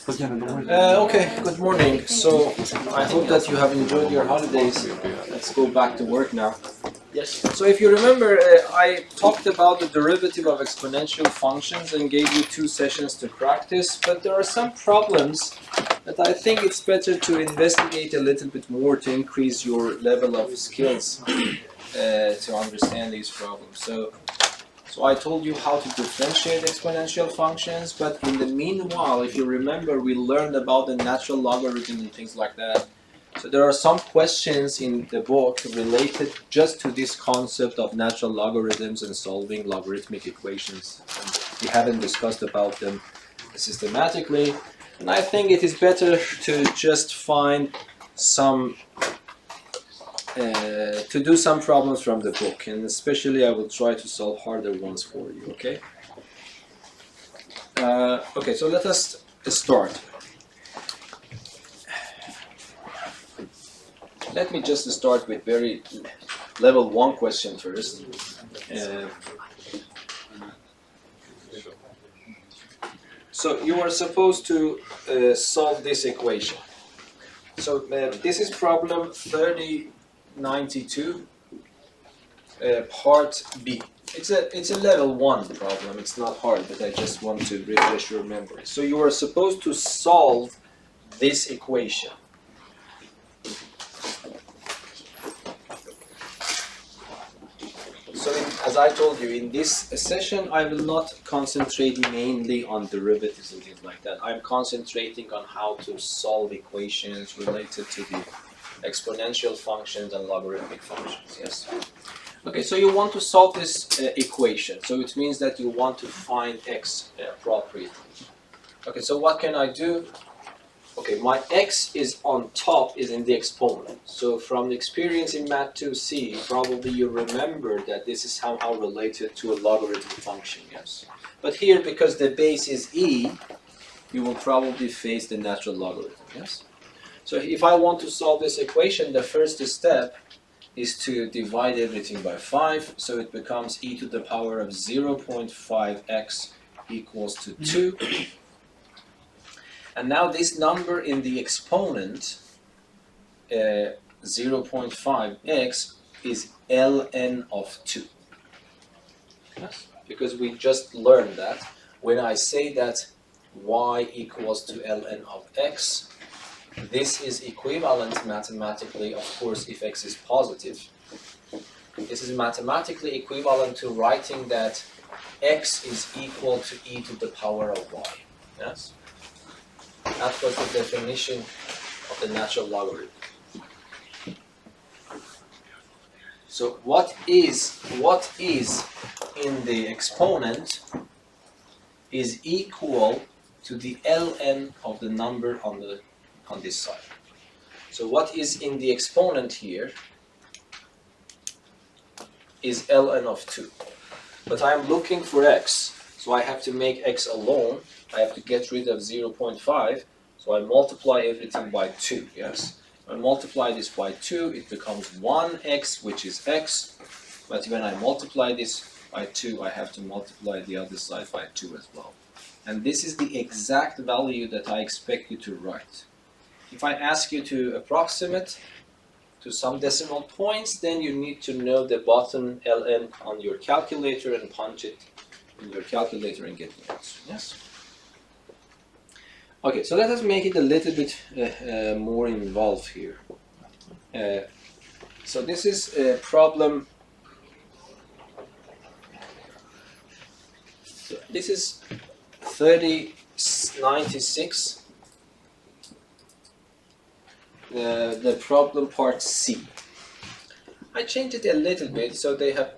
Okay, good morning. So I hope that you have enjoyed your holidays. Let's go back to work now. Yes. So if you remember, I talked about the derivative of exponential functions and gave you 2 sessions to practice, but there are some problems that I think it's better to investigate a little bit more to increase your level of skills to understand these problems. So I told you how to differentiate exponential functions, but in the meanwhile, if you remember, we learned about the natural logarithm and things like that. So there are some questions in the book related just to this concept of natural logarithms and solving logarithmic equations. And we haven't discussed about them systematically, and I think it is better to just find some to do some problems from the book, and especially I will try to solve harder ones for you, okay? Okay, so let us start. Let me just start with very level 1 question first. So you are supposed to solve this equation. So this is problem 3092, part B. It's a level 1 problem. It's not hard, but I just want to refresh your memory. So you are supposed to solve this equation. So as I told you, in this session, I will not concentrate mainly on derivatives and things like that. I'm concentrating on how to solve equations related to the exponential functions and logarithmic functions, yes? Okay, so you want to solve this equation. So it means that you want to find x appropriately. Okay, so what can I do? Okay, my x is on top, is in the exponent. So from the experience in Math 2C, probably you remember that this is somehow related to a logarithmic function, yes? But here, because the base is e, you will probably face the natural logarithm, yes? So if I want to solve this equation, the first step is to divide everything by 5, so it becomes e to the power of 0.5x equals to 2. And now this number in the exponent, 0.5x, is ln of 2. Yes? Because we just learned that when I say that y equals to ln of x, this is equivalent mathematically, of course, if x is positive. This is mathematically equivalent to writing that x is equal to e to the power of y. Yes? That was the definition of the natural logarithm. So what is in the exponent is equal to the ln of the number on this side. So what is in the exponent here is ln of 2. But I'm looking for x, so I have to make x alone. I have to get rid of 0.5, so I multiply everything by 2, yes? I multiply this by 2, it becomes 1x, which is x, but when I multiply this by 2, I have to multiply the other side by 2 as well. And this is the exact value that I expect you to write. If I ask you to approximate to some decimal points, then you need to know the bottom ln on your calculator and punch it in your calculator and get the answer, yes? Okay, so let us make it a little bit more involved here. So this is a problem. So this is 3096. The problem part C. I changed it a little bit, so they have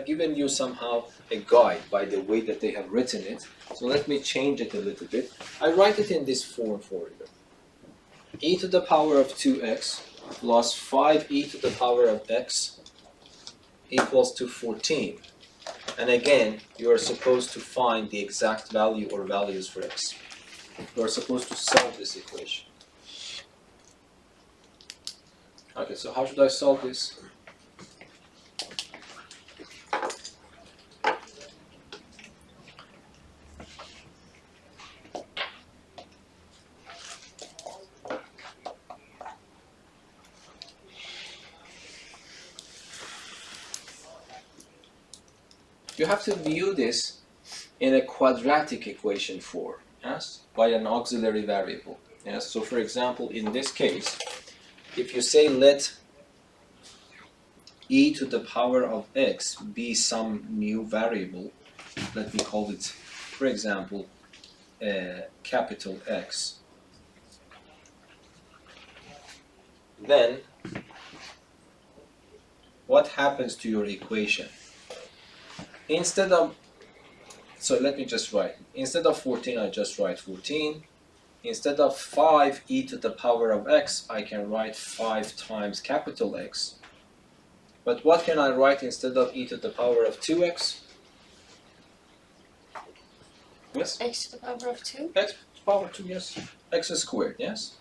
given you somehow a guide by the way that they have written it. So let me change it a little bit. I write it in this form for you. E to the power of 2x plus 5e to the power of x equals to 14. And again, you are supposed to find the exact value or values for x. You are supposed to solve this equation. Okay, so how should I solve this? you have to view this in a quadratic equation form, yes, by an auxiliary variable. Yes, so for example, in this case, if you say let e to the power of x be some new variable, let me call it, for example, capital X, then what happens to your equation? Instead of, so let me just write, instead of 14, I just write 14. Instead of 5 e to the power of x, I can write 5 times capital X. But what can I write instead of e to the power of 2x? Yes? X to the power of 2? X to the power of 2, yes. X squared, yes?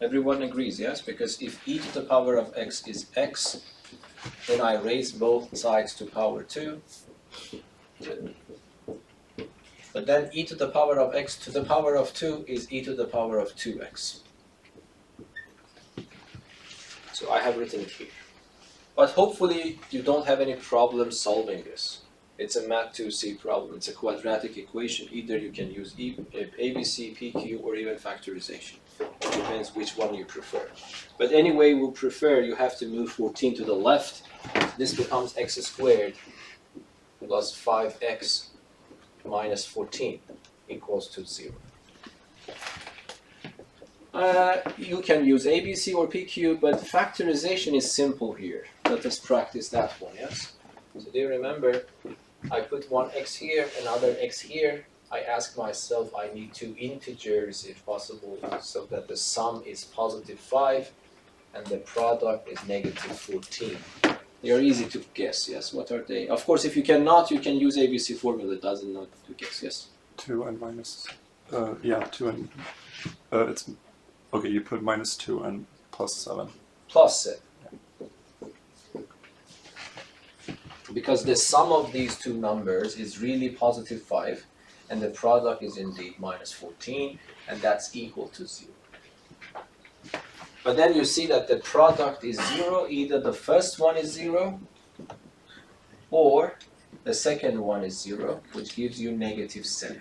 Everyone agrees, yes? Because if e to the power of x is x, then I raise both sides to power 2. But then e to the power of x to the power of 2 is e to the power of 2x. So I have written it here. But hopefully you don't have any problem solving this. It's a Math 2C problem. It's a quadratic equation. Either you can use ABC, PQ, or even factorization. It depends which one you prefer. But anyway, we prefer you have to move 14 to the left. This becomes x squared plus 5x minus 14 equals to 0. You can use ABC or PQ, but factorization is simple here. Let us practice that one, yes? So do you remember, I put one x here, another x here. I ask myself, I need two integers if possible, so that the sum is positive 5 and the product is negative 14. They are easy to guess, yes? What are they? Of course, if you cannot, you can use ABC formula. It doesn't know to guess, yes? 2 and minus, 2 and, it's, okay, you put minus 2 and plus 7. Plus 7. Because the sum of these two numbers is really positive 5, and the product is indeed minus 14, and that's equal to 0. But then you see that the product is 0, either the first one is 0, or the second one is 0, which gives you negative 7.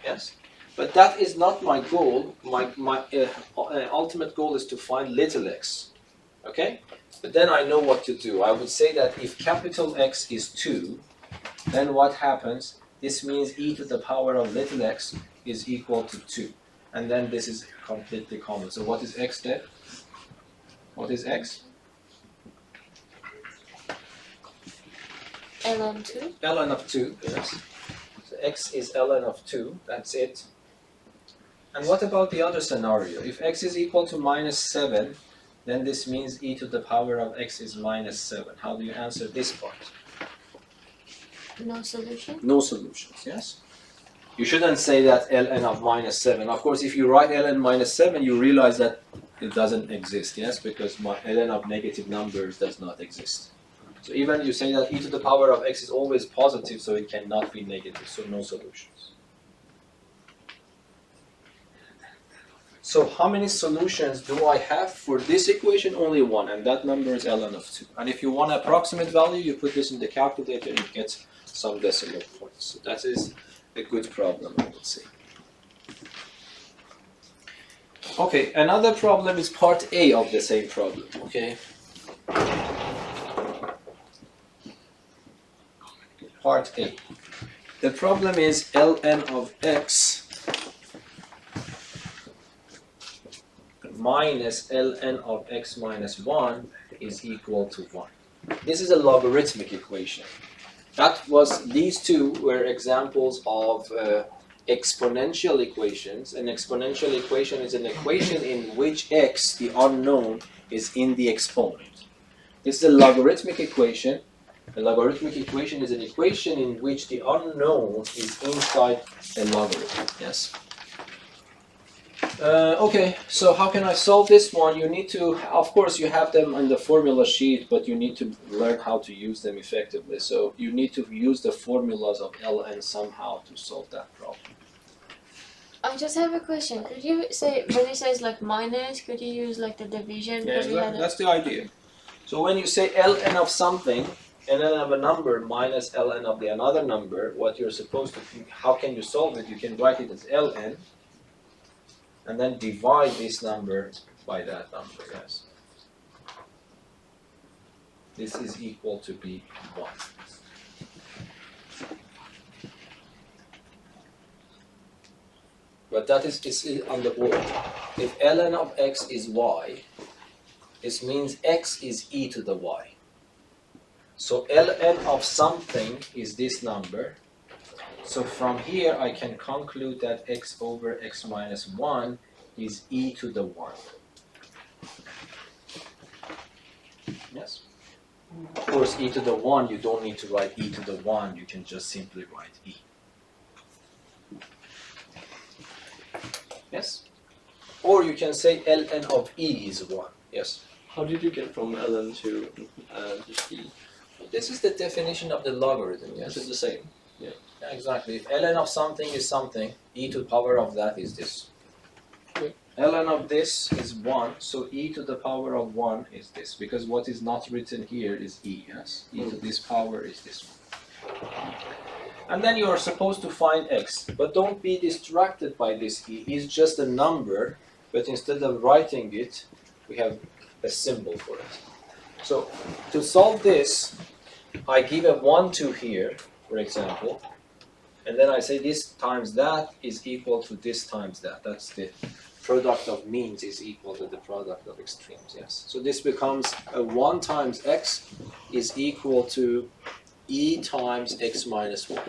Yes? But that is not my goal. My ultimate goal is to find little x. Okay? But then I know what to do. I would say that if capital X is 2, then what happens? This means e to the power of little x is equal to 2. And then this is completely common. So what is x there? What is x? ln 2? ln of 2, yes. So x is ln of 2, that's it. And what about the other scenario? If x is equal to minus 7, then this means e to the power of x is minus 7. How do you answer this part? No solution? No solutions, yes? You shouldn't say that ln of minus 7. Of course, if you write ln minus 7, you realize that it doesn't exist, yes? Because ln of negative numbers does not exist. So even you say that e to the power of x is always positive, so it cannot be negative, so no solutions. So how many solutions do I have for this equation? Only one, and that number is ln of 2. And if you want an approximate value, you put this in the calculator and it gets some decimal points. So that is a good problem, I would say. Okay, another problem is part A of the same problem, okay? Part A. The problem is ln of x minus ln of x minus 1 is equal to 1. This is a logarithmic equation. These two were examples of exponential equations. An exponential equation is an equation in which x, the unknown, is in the exponent. This is a logarithmic equation. A logarithmic equation is an equation in which the unknown is inside a logarithm. Yes? Okay, so how can I solve this one? You need to, of course, you have them on the formula sheet, but you need to learn how to use them effectively. So you need to use the formulas of ln somehow to solve that problem. I just have a question. Could you say, when it says like minus, could you use like the division? Yeah, that's the idea. So when you say ln of something, ln of a number minus ln of the another number, what you're supposed to think, how can you solve it? You can write it as ln, and then divide this number by that number, yes. This is equal to be 1. But that is on the board. If ln of x is y, this means x is e to the y. So ln of something is this number. So from here I can conclude that x over x minus 1 is e to the 1. Yes? Of course, e to the 1, you don't need to write e to the 1, you can just simply write e. Yes? Or you can say ln of e is 1. Yes? How did you get from ln to just e? This is the definition of the logarithm, yes? Is it the same? Yeah, exactly. If ln of something is something, e to the power of that is this. Okay. ln of this is 1, so e to the power of 1 is this, because what is not written here is e, yes? E to this power is this one. And then you are supposed to find x, but don't be distracted by this e. It's just a number, but instead of writing it, we have a symbol for it. So to solve this, I give a 1, 2 here, for example, and then I say this times that is equal to this times that. That's the product of means is equal to the product of extremes, yes. So this becomes a 1 times x is equal to e times x minus 1.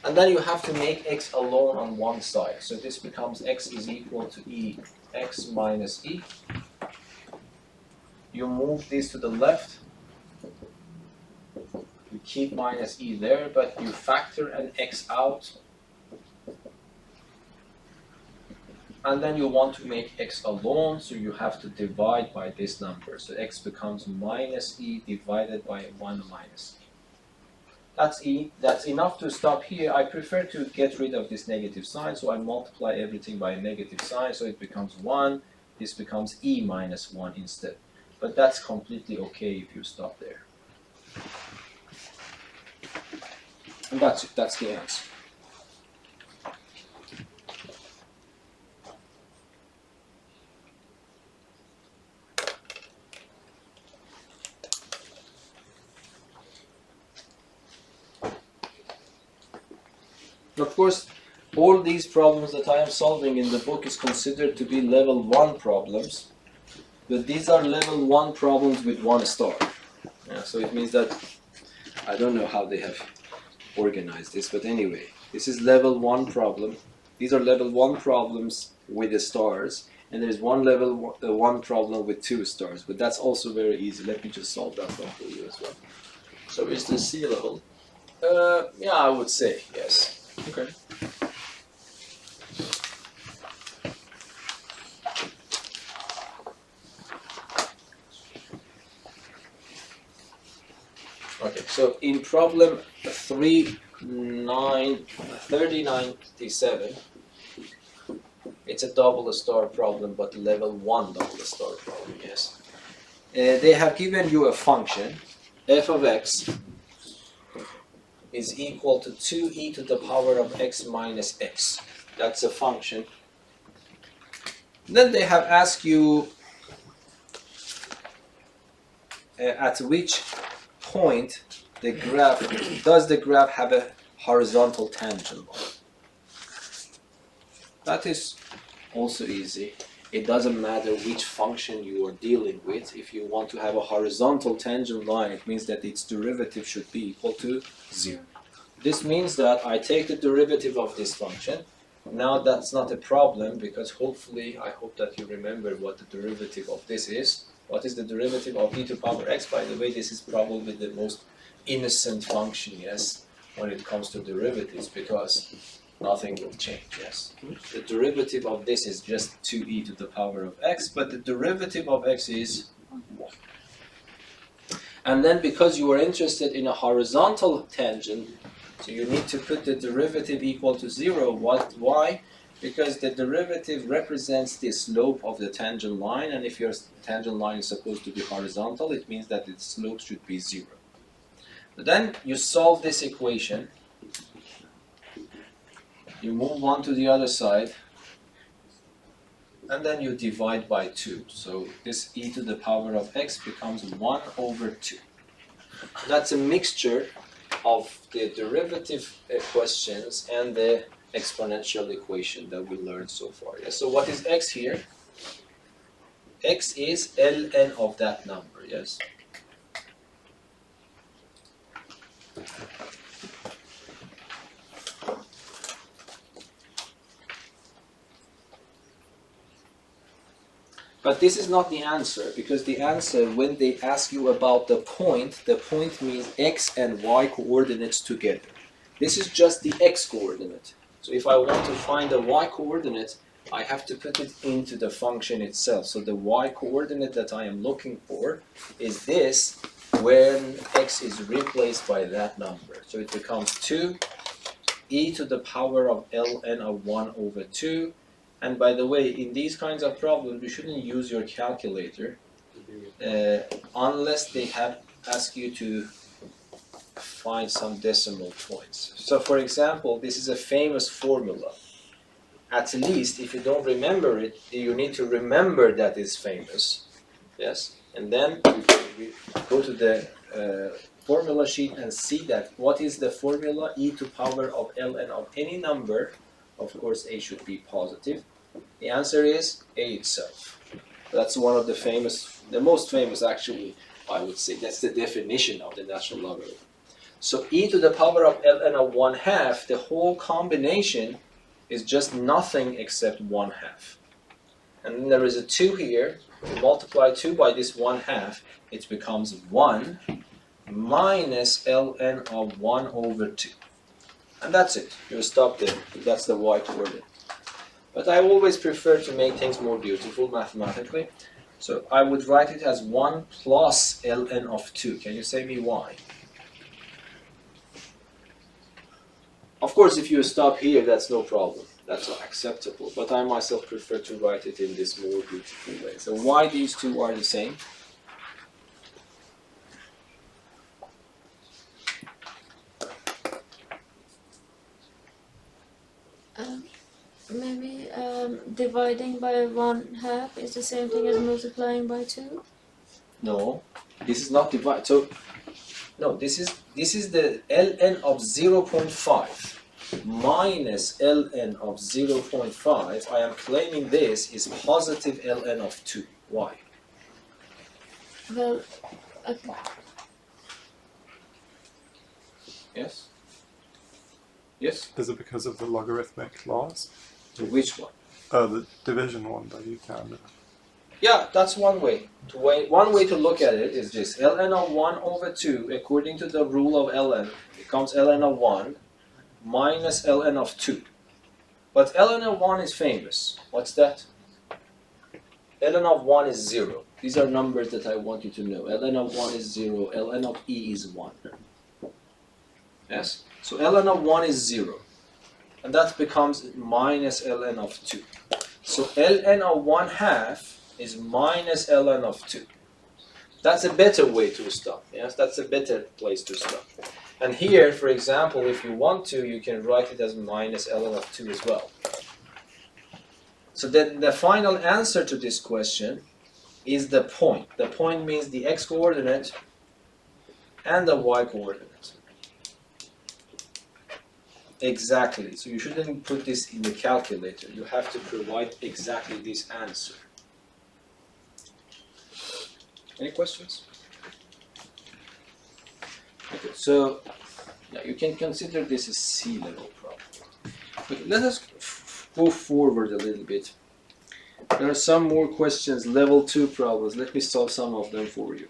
And then you have to make x alone on one side. So this becomes x is equal to e x minus e. You move this to the left. You keep minus e there, but you factor an x out. And then you want to make x alone, so you have to divide by this number. So x becomes minus e divided by 1 minus e. That's e. That's enough to stop here. I prefer to get rid of this negative sign, so I multiply everything by a negative sign, so it becomes 1. This becomes e minus 1 instead. But that's completely okay if you stop there. And that's it. That's the answer. Of course, all these problems that I am solving in the book is considered to be level 1 problems, but these are level 1 problems with 1 star. Yeah, so it means that I don't know how they have organized this, but anyway, this is level 1 problem. These are level 1 problems with the stars, and there is one level 1 problem with 2 stars, but that's also very easy. Let me just solve that one for you as well. So is this C level? Yeah, I would say yes. Okay. Okay, so in problem 3097, it's a double star problem, but level 1 double star problem, yes. They have given you a function, f of x is equal to 2e to the power of x minus x. That's a function. Then they have asked you at which point the graph, does the graph have a horizontal tangent line? That is also easy. It doesn't matter which function you are dealing with. If you want to have a horizontal tangent line, it means that its derivative should be equal to 0. This means that I take the derivative of this function. Now that's not a problem, because hopefully, I hope that you remember what the derivative of this is. What is the derivative of e to the power x? By the way, this is probably the most innocent function, yes, when it comes to derivatives, because nothing will change, yes. The derivative of this is just 2e to the power of x, but the derivative of x is 1. And then because you are interested in a horizontal tangent, so you need to put the derivative equal to 0. Why? Because the derivative represents the slope of the tangent line, and if your tangent line is supposed to be horizontal, it means that its slope should be 0. Then you solve this equation. You move on to the other side. And then you divide by 2. So this e to the power of x becomes 1 over 2. That's a mixture of the derivative questions and the exponential equation that we learned so far. Yes? So what is x here? X is ln of that number, yes? But this is not the answer, because the answer, when they ask you about the point means x and y coordinates together. This is just the x coordinate. So if I want to find the y coordinate, I have to put it into the function itself. So the y coordinate that I am looking for is this, when x is replaced by that number. So it becomes 2 e to the power of ln of 1 over 2. And by the way, in these kinds of problems, you shouldn't use your calculator unless they ask you to find some decimal points. So for example, this is a famous formula. At least, if you don't remember it, you need to remember that it's famous. Yes? And then you go to the formula sheet and see that what is the formula? E to power of ln of any number. Of course, a should be positive. The answer is a itself. That's one of the most famous actually, I would say. That's the definition of the natural logarithm. So e to the power of ln of 1/2, the whole combination is just nothing except 1/2. And then there is a 2 here. You multiply 2 by this 1/2, it becomes 1 minus ln of 1 over 2. And that's it. You stop there. That's the y coordinate. But I always prefer to make things more beautiful mathematically. So I would write it as 1 plus ln of 2. Can you say me why? Of course, if you stop here, that's no problem. That's acceptable. But I myself prefer to write it in this more beautiful way. So why these two are the same? Maybe dividing by 1/2 is the same thing as multiplying by 2? No, this is not divide. So, no, this is the ln of 0.5 minus ln of 0.5. I am claiming this is positive ln of 2. Why? Well, okay. Yes? Yes? Is it because of the logarithmic laws? To which one? The division one that you can. Yeah, that's one way. One way to look at it is this. ln of 1 over 2, according to the rule of ln, becomes ln of 1 minus ln of 2. But ln of 1 is famous. What's that? ln of 1 is 0. These are numbers that I want you to know. ln of 1 is 0. ln of e is 1. Yes? So ln of 1 is 0. And that becomes minus ln of 2. So ln of 1/2 is minus ln of 2. That's a better way to stop. Yes, that's a better place to stop. And here, for example, if you want to, you can write it as minus ln of 2 as well. So then the final answer to this question is the point. The point means the x coordinate and the y coordinate. Exactly. So you shouldn't put this in the calculator. You have to provide exactly this answer. Any questions? Okay, so yeah, you can consider this a C-level problem. Okay, let us go forward a little bit. There are some more questions, level 2 problems. Let me solve some of them for you.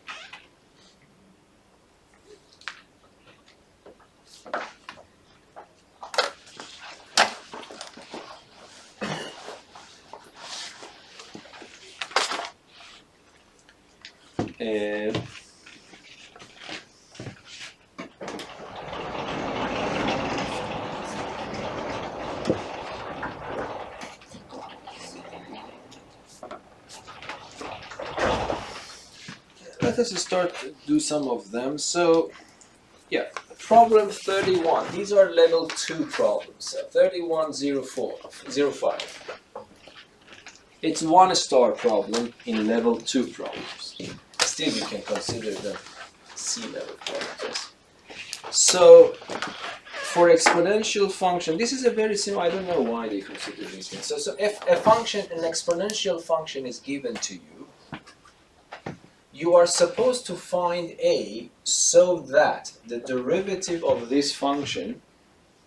Let us start to do some of them. So, yeah, Problem 31. These are level 2 problems. 3105. It's 1-star problem in level 2 problems. Still, you can consider them C-level problems. So, for exponential function, this is a very simple, I don't know why they consider these things. So if a function, an exponential function is given to you, you are supposed to find a so that the derivative of this function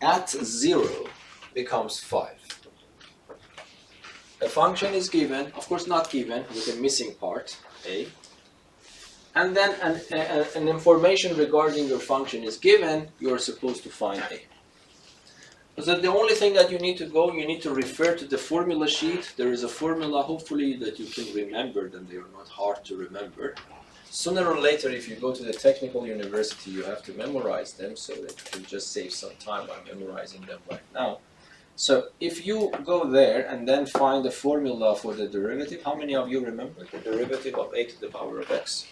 at 0 becomes 5. A function is given, of course not given, with a missing part, a. And then an information regarding your function is given, you're supposed to find a. So the only thing that you need to you need to refer to the formula sheet. There is a formula, hopefully, that you can remember them. They are not hard to remember. Sooner or later, if you go to the technical university, you have to memorize them, so that you can just save some time by memorizing them right now. So if you go there and then find the formula for the derivative, how many of you remember the derivative of a to the power of x?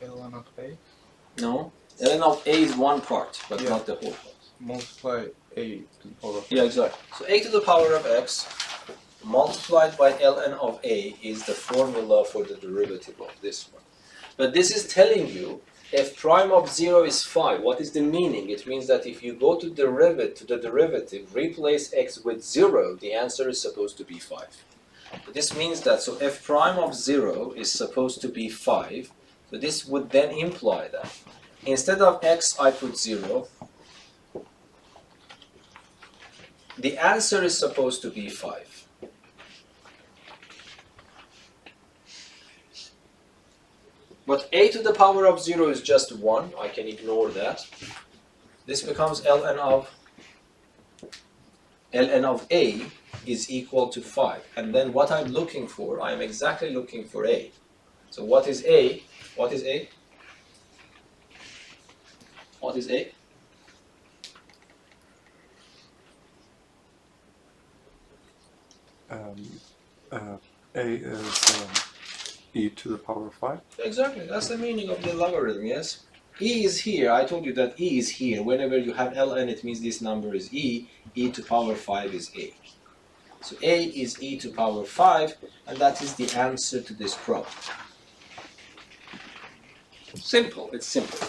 ln of a No? ln of a is one part, but not the whole part. multiply a to the power of Yeah, exactly. So a to the power of x multiplied by ln of a is the formula for the derivative of this one. But this is telling you f prime of 0 is 5. What is the meaning? It means that if you go to the derivative, replace x with 0, the answer is supposed to be 5. So this means that, so f prime of 0 is supposed to be 5. So this would then imply that instead of x, I put 0. The answer is supposed to be 5. But a to the power of 0 is just 1. I can ignore that. This becomes ln of a is equal to 5. And then what I'm looking for, I'm exactly looking for a. So what is a? What is a? What is a? A is e to the power of 5. Exactly, that's the meaning of the logarithm, yes? E is here, I told you that e is here. Whenever you have ln, it means this number is e to power 5 is a. So a is e to power 5, and that is the answer to this problem. Simple, it's simple.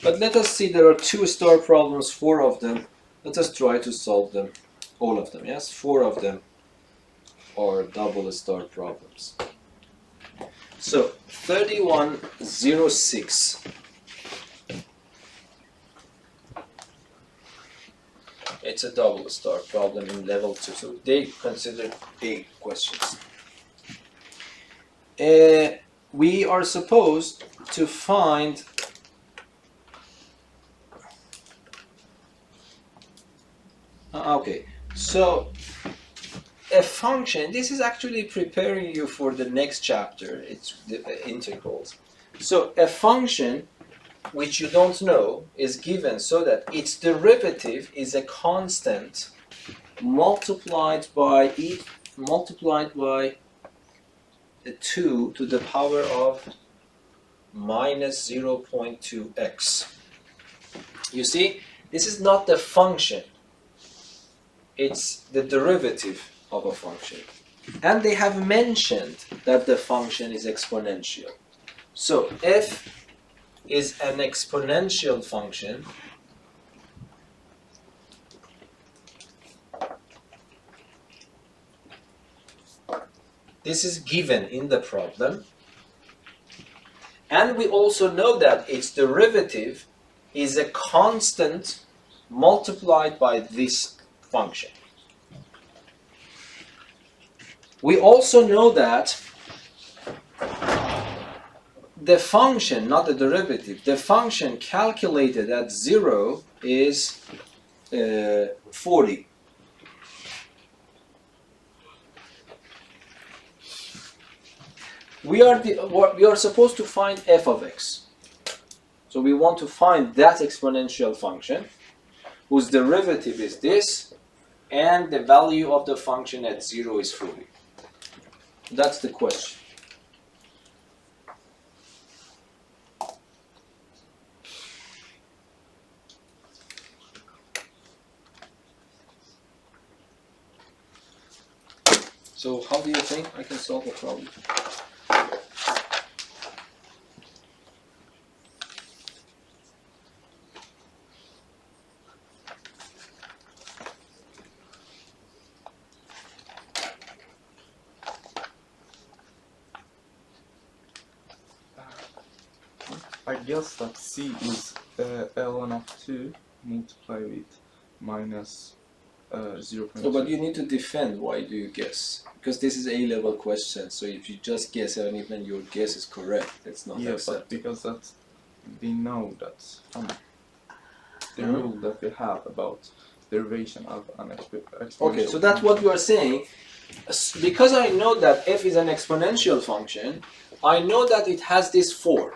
But let us see, there are 2-star problems, 4 of them. Let us try to solve them, all of them, yes? 4 of them are double-star problems. So 3106. It's a double-star problem in level 2. So they consider big questions. We are supposed to find okay, so a function, this is actually preparing you for the next chapter, it's the integrals. So a function which you don't know is given so that its derivative is a constant multiplied by 2 to the power of minus 0.2x. You see, this is not the function, it's the derivative of a function. And they have mentioned that the function is exponential. So f is an exponential function. This is given in the problem. And we also know that its derivative is a constant multiplied by this function. We also know that the function, not the derivative, the function calculated at 0 is 40. We are supposed to find f of x. So we want to find that exponential function whose derivative is this, and the value of the function at 0 is 40. That's the question. So how do you think I can solve the problem? I guess that C is ln of 2 multiplied with minus 0.2. No, but you need to defend why do you guess. Because this is A-level question, so if you just guess and even your guess is correct, it's not Yeah, but accepted. because that we know that the Mhm. rule that we have about derivation of an exponential. Okay, so that's what you are saying. Because I know that f is an exponential function, I know that it has this form.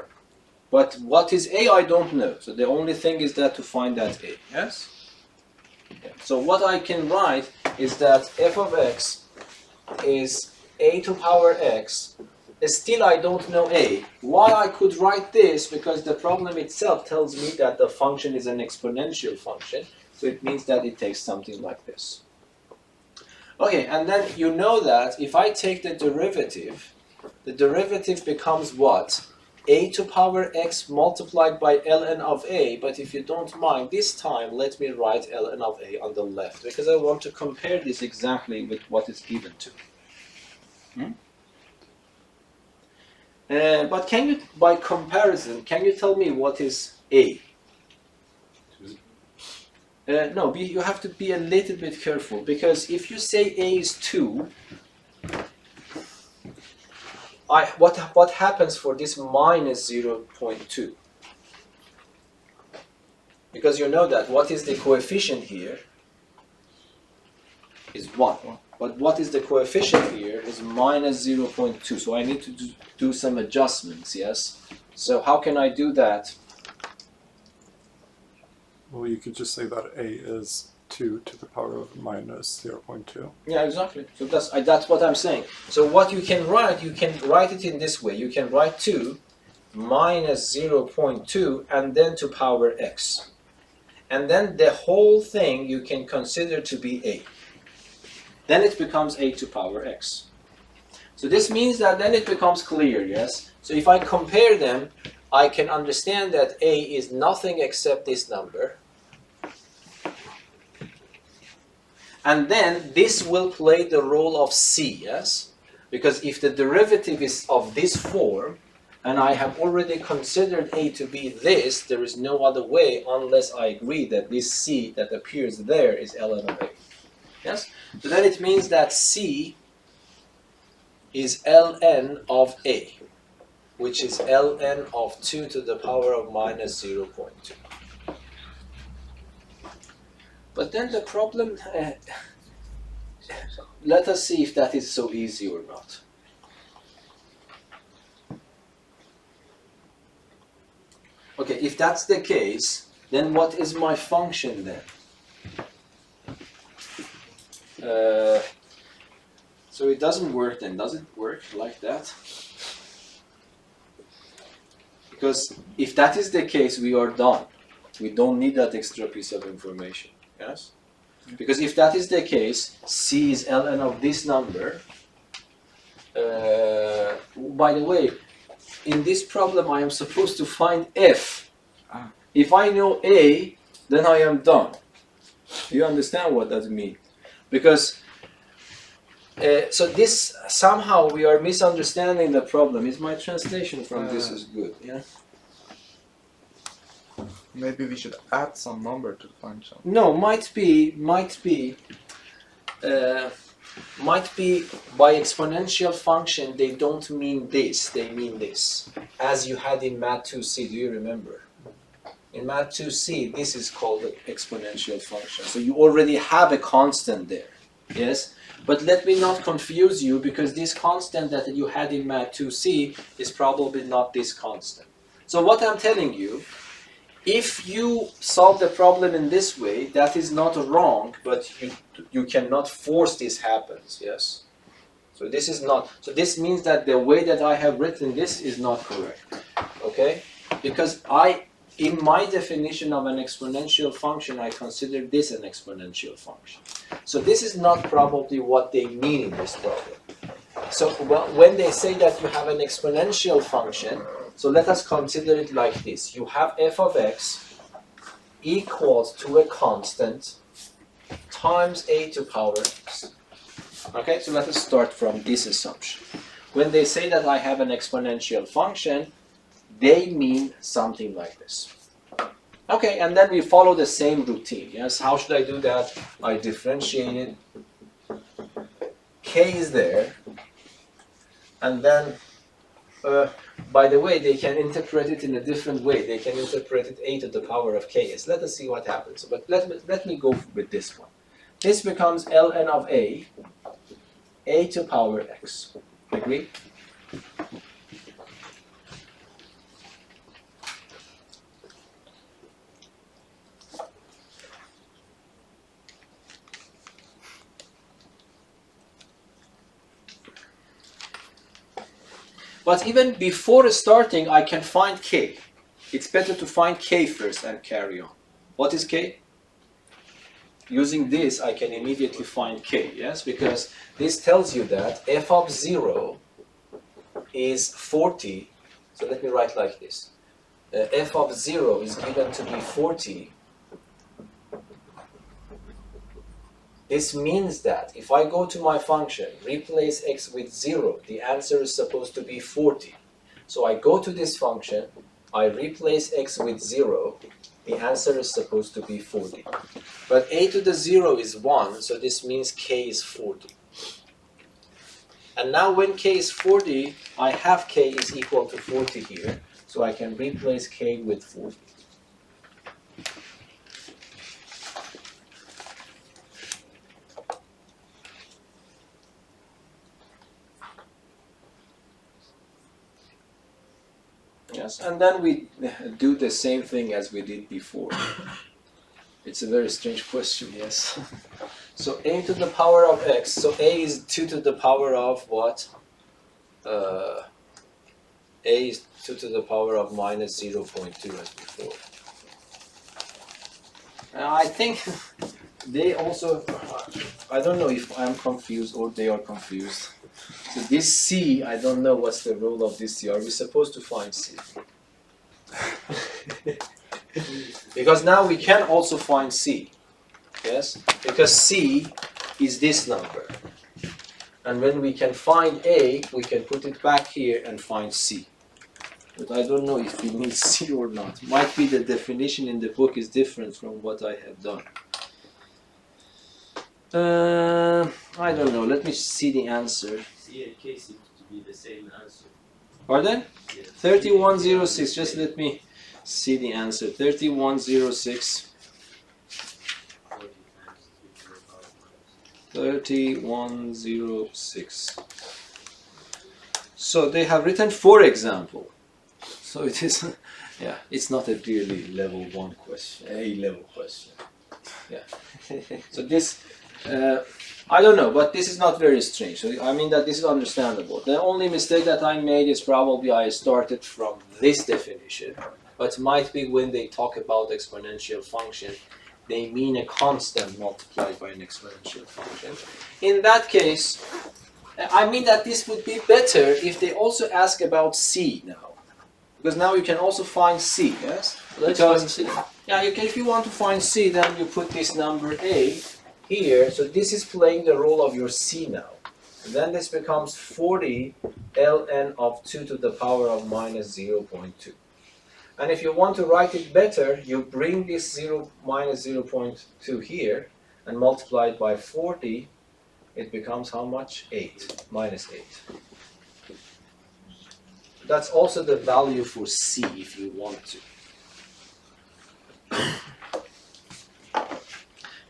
But what is a, I don't know. So the only thing is that to find that a, yes? Yeah. So what I can write is that f of x is a to power x. Still I don't know a. Why I could write this? Because the problem itself tells me that the function is an exponential function. So it means that it takes something like this. Okay, and then you know that if I take the derivative becomes what? A to power x multiplied by ln of a, but if you don't mind, this time let me write ln of a on the left, because I want to compare this exactly with what is given to me. But can you, by comparison, can you tell me what is a? No, you have to be a little bit careful, because if you say a is 2, what happens for this minus 0.2? Because you know that what is the coefficient here is 1. But what is the coefficient here is minus 0.2. So I need to do some adjustments, yes? So how can I do that? Well, you could just say that a is 2 to the power of minus 0.2. Yeah, exactly. So that's what I'm saying. So what you can write it in this way. You can write 2 minus 0.2 and then to power x. And then the whole thing you can consider to be a. Then it becomes a to power x. So this means that then it becomes clear, yes? So if I compare them, I can understand that a is nothing except this number. And then this will play the role of c, yes? Because if the derivative is of this form, and I have already considered a to be this, there is no other way unless I agree that this c that appears there is ln of a. Yes? So then it means that c is ln of a, which is ln of 2 to the power of minus 0.2. But then the problem, let us see if that is so easy or not. Okay, if that's the case, then what is my function then? So it doesn't work then, does it work like that? Because if that is the case, we are done. We don't need that extra piece of information, yes? Because if that is the case, c is ln of this number. By the way, in this problem I am supposed to find f. If I know a, then I am done. Do you understand what that means? Because so this, somehow we are misunderstanding the problem. Is my translation from this is good? Yeah. Maybe we should add some number to the function. No, might be by exponential function they don't mean this, they mean this. As you had in Math 2C, do you remember? In Math 2C, this is called an exponential function. So you already have a constant there, yes? But let me not confuse you, because this constant that you had in Math 2C is probably not this constant. So what I'm telling you, if you solve the problem in this way, that is not wrong, but you cannot force this happens, yes? So this is not, so this means that the way that I have written this is not correct, okay? Because in my definition of an exponential function, I consider this an exponential function. So this is not probably what they mean in this problem. So when they say that you have an exponential function, so let us consider it like this. You have f of x equals to a constant times a to power x. Okay, so let us start from this assumption. When they say that I have an exponential function, they mean something like this. Okay, and then we follow the same routine. Yes, how should I do that? I differentiate it. K is there. And then, by the way, they can interpret it in a different way. They can interpret it a to the power of ks. Let us see what happens. But let me go with this one. This becomes ln of a to power x. Agree? But even before starting, I can find k. It's better to find k first and carry on. What is k? Using this, I can immediately find k, yes? Because this tells you that f of 0 is 40. So let me write like this. F of 0 is given to be 40. This means that if I go to my function, replace x with 0, the answer is supposed to be 40. So I go to this function, I replace x with 0, the answer is supposed to be 40. But a to the 0 is 1, so this means k is 40. And now when k is 40, I have k is equal to 40 here, so I can replace k with 40. Yes, and then we do the same thing as we did before. It's a very strange question, yes. So a to the power of x, so a is 2 to the power of what? A is 2 to the power of minus 0.2 as before. I think they also, I don't know if I'm confused or they are confused. So this C, I don't know what's the role of this C. Are we supposed to find C? Because now we can also find C. Yes? Because C is this number. And when we can find A, we can put it back here and find C. But I don't know if we need C or not. Might be the definition in the book is different from what I have done. I don't know. Let me see the answer. C and K seem to be the same answer. Pardon? Yes. 3106. Just let me see the answer. 3106. 3106. So they have written for example. So it is, yeah, it's not a really level 1 question, A level question. Yeah. So this, I don't know, but this is not very strange. So I mean that this is understandable. The only mistake that I made is probably I started from this definition. But might be when they talk about exponential function, they mean a constant multiplied by an exponential function. In that case, I mean that this would be better if they also ask about C now. Because now you can also find C, yes? Let's Because, find C. yeah, if you want to find C, then you put this number A here. So this is playing the role of your C now. And then this becomes 40 ln of 2 to the power of minus 0.2. And if you want to write it better, you bring this minus 0.2 here and multiply it by 40. It becomes how much? 8, minus 8. That's also the value for C if you want to.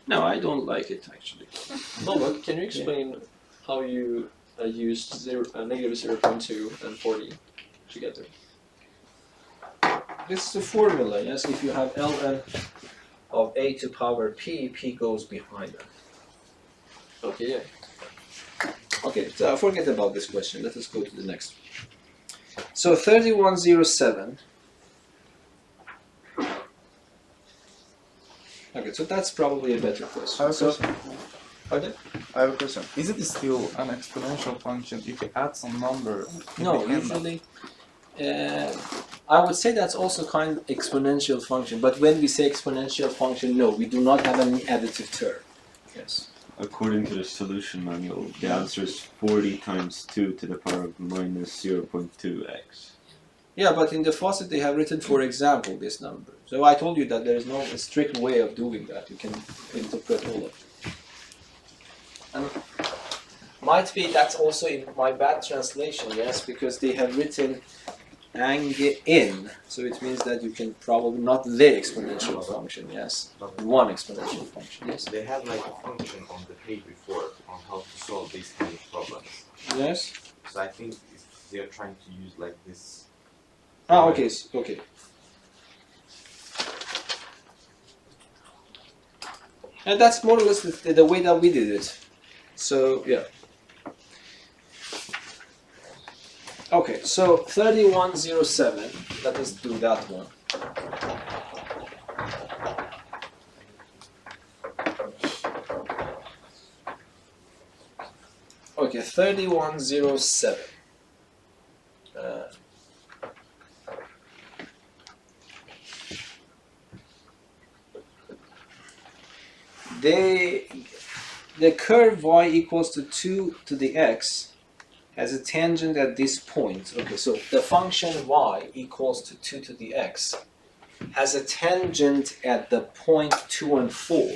No, I don't like it actually. No, but can you explain how you used negative 0.2 and 40 together? This is the formula, yes? If you have ln of a to power p, p goes behind that. Okay, yeah. Okay, so forget about this question. Let us go to the next one. So 3107 like it. So that's probably a better I question. have a So, question. pardon? I have a question. Is it still an exponential function if you add some number? in No, the end? usually, I would say that's also kind of exponential function. But when we say exponential function, no, we do not have any additive term. Yes. According to the solution manual, the answer is 40 times 2 to the power of minus 0.2x. Yeah, but in the faucet they have written, for example, this number. So I told you that there is no strict way of doing that. You can interpret all of it. And might be that's also in my bad translation, yes, because they have written in, so it means that you can probably not the exponential function, yes, one exponential function, yes. They have like a function on the page before on how to solve these kind of problems. Yes. So I think if they are trying to use like this. Ah, okay, okay. And that's more or less the way that we did it. So yeah. Okay, so 3107. Let us do that one. Okay, 3107. The curve y equals to 2 to the x has a tangent at this point. Okay, so the function y equals to 2 to the x has a tangent at the point 2 and 4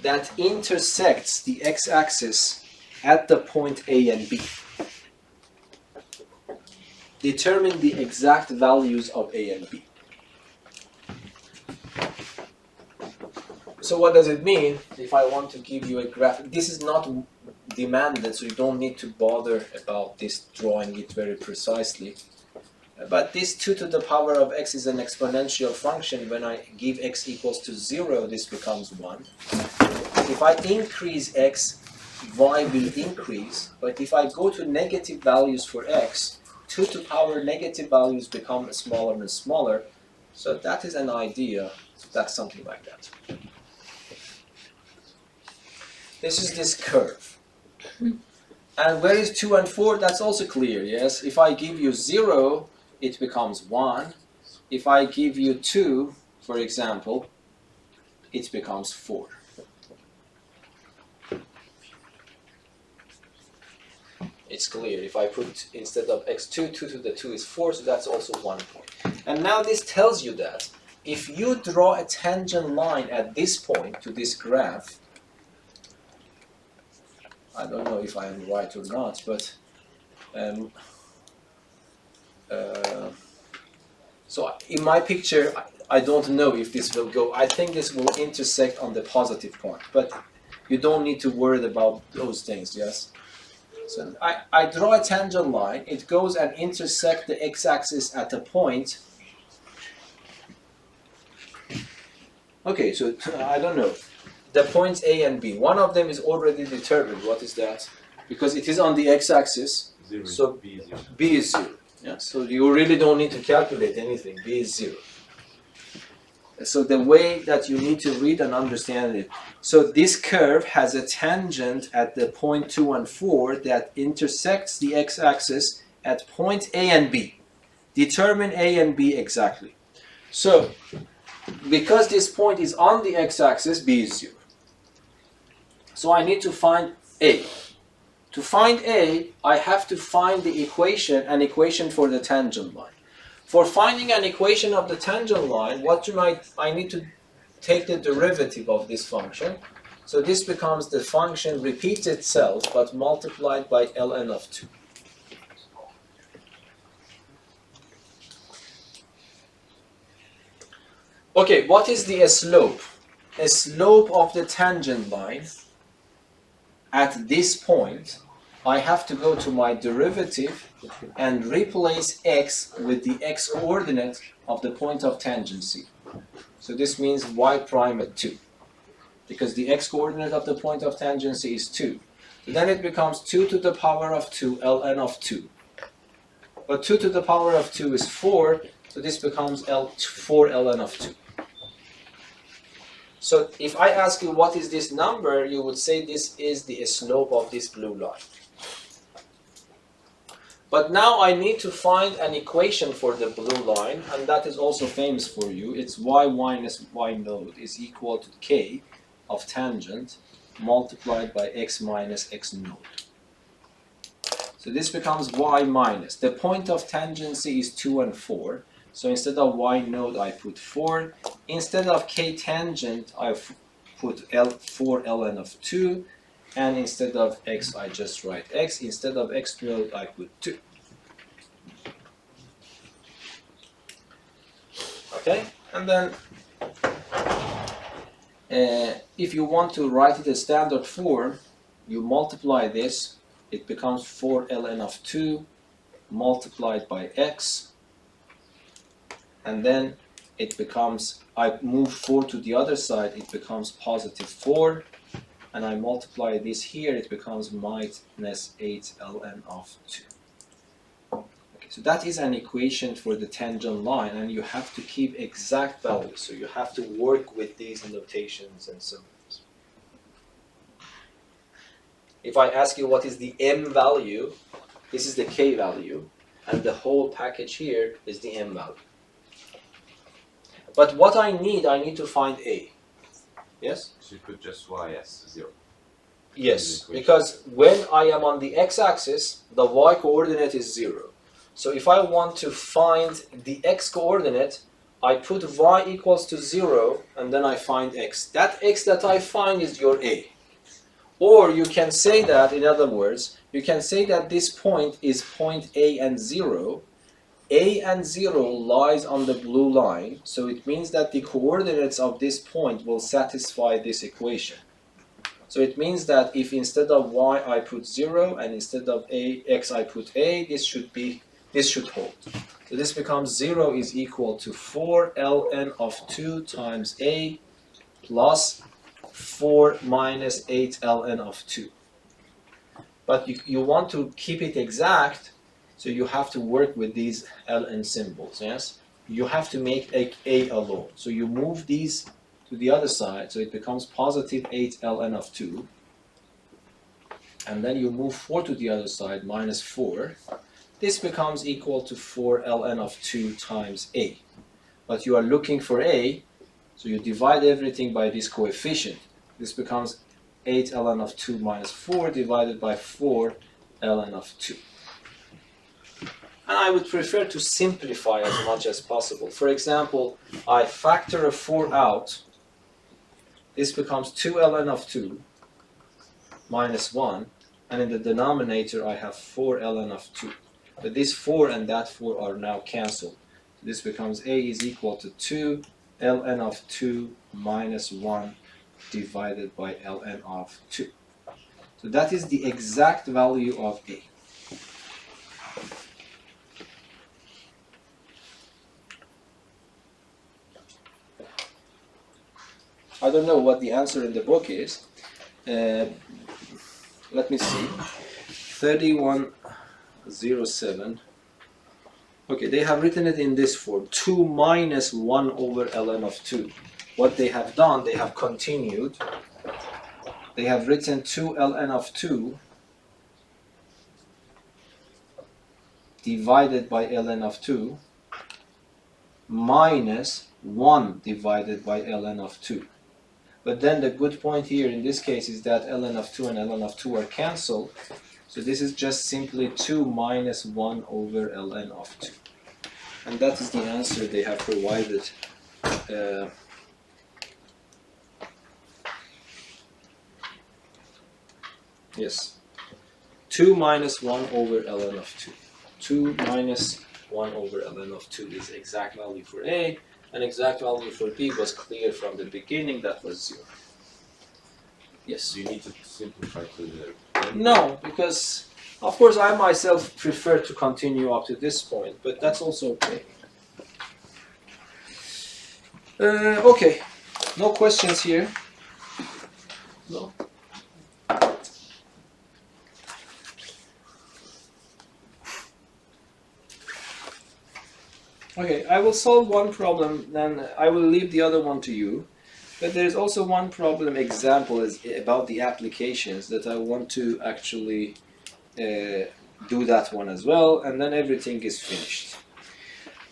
that intersects the x-axis at the point A and B. Determine the exact values of A and B. So what does it mean if I want to give you a graph? This is not demanded, so you don't need to bother about this drawing it very precisely. But this 2 to the power of x is an exponential function. When I give x equals to 0, this becomes 1. If I increase x, y will increase. But if I go to negative values for x, 2 to the power negative values become smaller and smaller. So that is an idea. So that's something like that. This is this curve. And where is 2 and 4? That's also clear, yes? If I give you 0, it becomes 1. If I give you 2, for example, it becomes 4. It's clear. If I put, instead of x2, 2 to the 2 is 4, so that's also 1 point. And now this tells you that if you draw a tangent line at this point to this graph, I don't know if I am right or not, but so in my picture, I don't know if this will go. I think this will intersect on the positive point, but you don't need to worry about those things, yes? So I draw a tangent line. It goes and intersects the x-axis at a point. Okay, so I don't know. The points A and B. One of them is already determined. What is that? Because it is on the x-axis. 0 So B is 0. B is 0. Yeah, so you really don't need to calculate anything. B is 0. So the way that you need to read and understand it. So this curve has a tangent at the point 2 and 4 that intersects the x-axis at point A and B. Determine A and B exactly. So because this point is on the x-axis, B is 0. So I need to find A. To find A, I have to find the equation, an equation for the tangent line. For finding an equation of the tangent line, I need to take the derivative of this function. So this becomes the function repeats itself, but multiplied by ln of 2. Okay, what is the slope? A slope of the tangent line at this point, I have to go to my derivative and replace x with the x-coordinate of the point of tangency. So this means y prime at 2. Because the x-coordinate of the point of tangency is 2. So then it becomes 2 to the power of 2 ln of 2. But 2 to the power of 2 is 4, so this becomes 4 ln of 2. So if I ask you what is this number, you would say this is the slope of this blue line. But now I need to find an equation for the blue line, and that is also famous for you. It's y minus y node is equal to k of tangent multiplied by x minus x node. So this becomes y minus. The point of tangency is 2 and 4. So instead of y node, I put 4. Instead of k tangent, I put 4 ln of 2. And instead of x, I just write x. Instead of x node, I put 2. Okay? And then if you want to write it as standard form, you multiply this. It becomes 4 ln of 2 multiplied by x. And then it becomes, I move 4 to the other side, it becomes positive 4. And I multiply this here, it becomes minus 8 ln of 2. Okay, so that is an equation for the tangent line, and you have to keep exact values. So you have to work with these notations and so on. If I ask you what is the m value, this is the k value, and the whole package here is the m value. But what I need to find a. Yes? So you put just y as 0. Yes, because when I am on the x-axis, the y-coordinate is 0. So if I want to find the x-coordinate, I put y equals to 0, and then I find x. That x that I find is your a. Or you can say that, in other words, you can say that this point is point A and 0. A and 0 lies on the blue line, so it means that the coordinates of this point will satisfy this equation. So it means that if instead of y I put 0 and instead of x I put a, this should hold. So this becomes 0 is equal to 4 ln of 2 times a plus 4 minus 8 ln of 2. But you want to keep it exact, so you have to work with these ln symbols, yes? You have to make a alone. So you move these to the other side, so it becomes positive 8 ln of 2. And then you move 4 to the other side, minus 4. This becomes equal to 4 ln of 2 times a. But you are looking for a, so you divide everything by this coefficient. This becomes 8 ln of 2 minus 4 divided by 4 ln of 2. And I would prefer to simplify as much as possible. For example, I factor a 4 out. This becomes 2 ln of 2 minus 1. And in the denominator, I have 4 ln of 2. But this 4 and that 4 are now cancelled. So this becomes a is equal to 2 ln of 2 minus 1 divided by ln of 2. So that is the exact value of a. I don't know what the answer in the book is. Let me see. 3107. Okay, they have written it in this form. 2 minus 1 over ln of 2. What they have done, they have continued. They have written 2 ln of 2 divided by ln of 2 minus 1 divided by ln of 2. But then the good point here in this case is that ln of 2 and ln of 2 are cancelled. So this is just simply 2 minus 1 over ln of 2. And that is the answer they have provided. Yes. 2 minus 1 over ln of 2. 2 minus 1 over ln of 2 is exact value for A, and exact value for B was clear from the beginning, that was 0. Yes. So you need to simplify to the No, because of course I myself prefer to continue up to this point, but that's also okay. Okay, no questions here. No. Okay, I will solve one problem, then I will leave the other one to you. But there's also one problem example is about the applications that I want to actually do that one as well, and then everything is finished.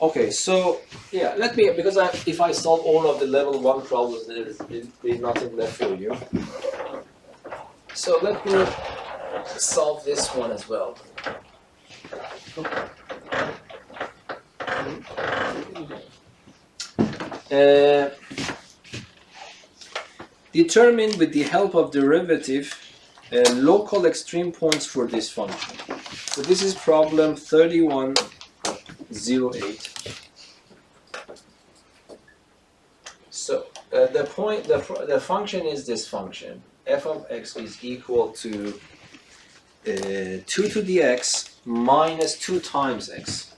Okay, so yeah, let me, because if I solve all of the level 1 problems, there will be nothing left for you. So let me solve this one as well. Determine with the help of derivative local extreme points for this function. So this is problem 3108. So the function is this function. F of x is equal to 2 to the x minus 2 times x.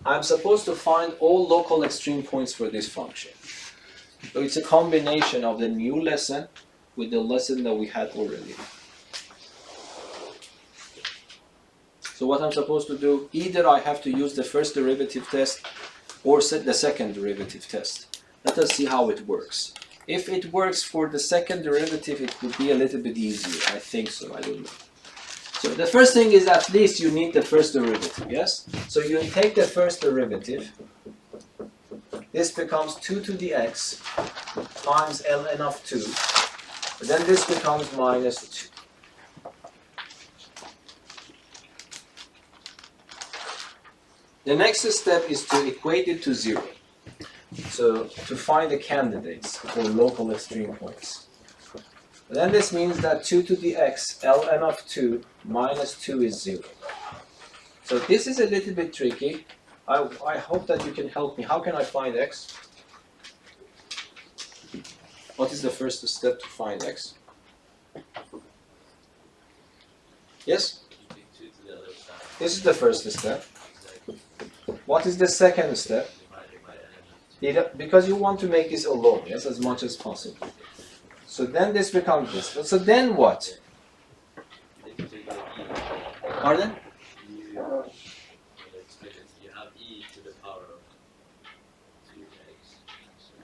I'm supposed to find all local extreme points for this function. So it's a combination of the new lesson with the lesson that we had already. So what I'm supposed to do, either I have to use the first derivative test or set the second derivative test. Let us see how it works. If it works for the second derivative, it would be a little bit easier. I think so, I don't know. So the first thing is at least you need the first derivative, yes? So you take the first derivative. This becomes 2 to the x times ln of 2. Then this becomes minus 2. The next step is to equate it to 0. So to find the candidates for local extreme points. Then this means that 2 to the x ln of 2 minus 2 is 0. So this is a little bit tricky. I hope that you can help me. How can I find x? What is the first step to find x? Yes? This is the first step. What is the second step? Because you want to make this alone, yes, as much as possible. So then this becomes this. So then what? Pardon?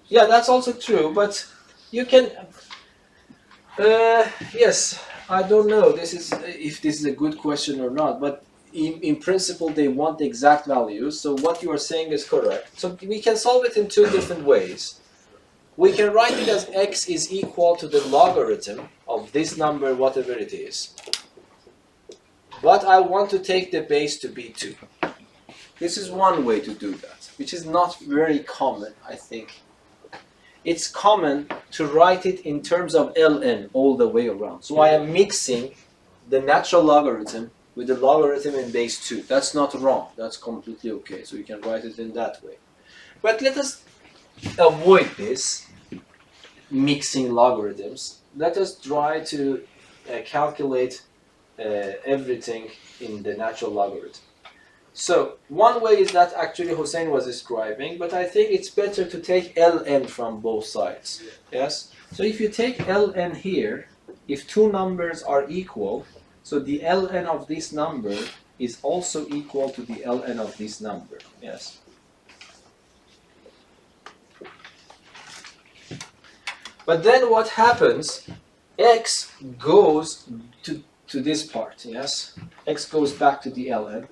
Yeah, that's also true, but you can. Yes, I don't know. This is if this is a good question or not, but in principle they want the exact values. So what you are saying is correct. So we can solve it in two different ways. We can write it as x is equal to the logarithm of this number, whatever it is. But I want to take the base to be 2. This is one way to do that, which is not very common, I think. It's common to write it in terms of ln all the way around. So I am mixing the natural logarithm with the logarithm in base 2. That's not wrong. That's completely okay. So you can write it in that way. But let us avoid this mixing logarithms. Let us try to calculate everything in the natural logarithm. So one way is that actually Hussein was describing, but I think it's better to take ln from both sides. Yes? So if you take ln here, if two numbers are equal, so the ln of this number is also equal to the ln of this number. Yes? But then what happens, x goes to this part, yes? X goes back to the ln.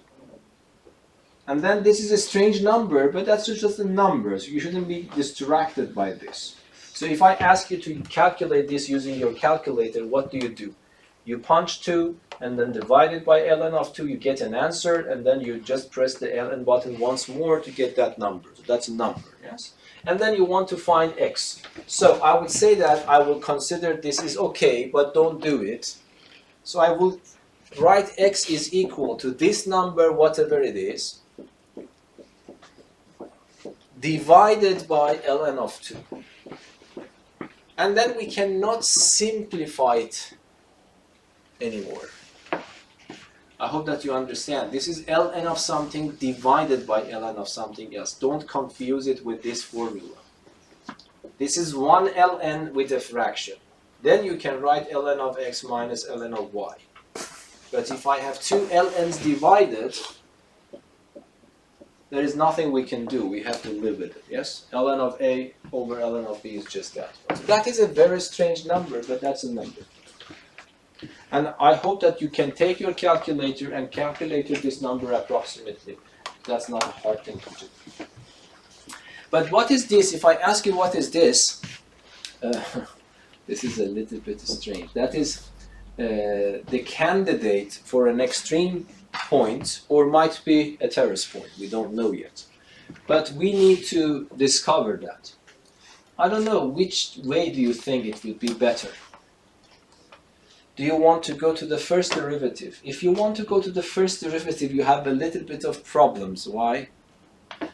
And then this is a strange number, but that's just a number, so you shouldn't be distracted by this. So if I ask you to calculate this using your calculator, what do? You punch 2 and then divide it by ln of 2, you get an answer, and then you just press the ln button once more to get that number. So that's a number, yes? And then you want to find x. So I would say that I will consider this is okay, but don't do it. So I will write x is equal to this number, whatever it is, divided by ln of 2. And then we cannot simplify it anymore. I hope that you understand. This is ln of something divided by ln of something else. Don't confuse it with this formula. This is one ln with a fraction. Then you can write ln of x minus ln of y. But if I have two ln's divided, there is nothing we can do. We have to live with it, yes? Ln of A over ln of B is just that. So that is a very strange number, but that's a number. And I hope that you can take your calculator and calculate this number approximately. That's not a hard thing to do. But what is this? If I ask you what is this, this is a little bit strange. That is the candidate for an extreme point, or might be a terrace point. We don't know yet. But we need to discover that. I don't know, which way do you think it would be better? Do you want to go to the first derivative? If you want to go to the first derivative, you have a little bit of problems. Why?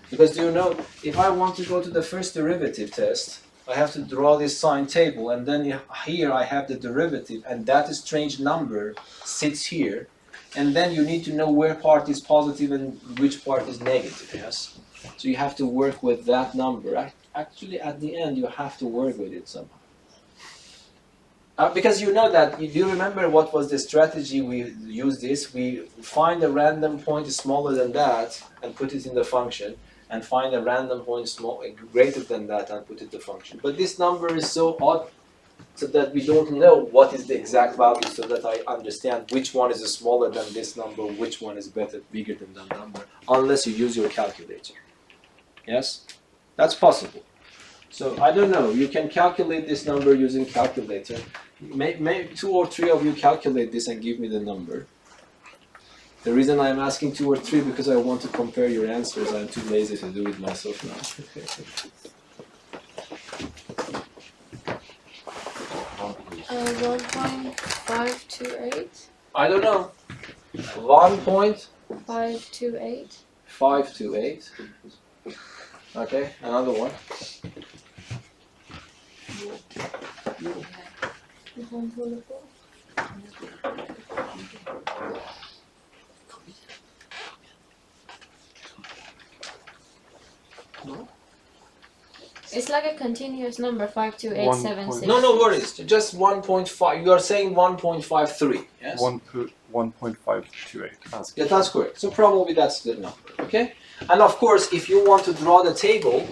Because do you know, if I want to go to the first derivative test, I have to draw this sine table, and then here I have the derivative, and that strange number sits here, and then you need to know where part is positive and which part is negative, yes? So you have to work with that number. Actually, at the end, you have to work with it somehow. Because you know that, if you remember what was the strategy we used this, we find a random point smaller than that and put it in the function, and find a random point greater than that and put it in the function. But this number is so odd so that we don't know what is the exact value, so that I understand which one is smaller than this number, which one is bigger than that number, unless you use your calculator. Yes? That's possible. So I don't know, you can calculate this number using calculator. Maybe 2 or 3 of you calculate this and give me the number. The reason I'm asking 2 or 3 because I want to compare your answers. I'm too lazy to do it myself now. 1.528. I don't know. 1.528. 528. Okay, another one. It's like a continuous number, 52876. No worries. Just 1.5. You are saying 1.53. Yes. 1.528. Yeah, that's correct. So probably that's the number. Okay. And of course, if you want to draw the table,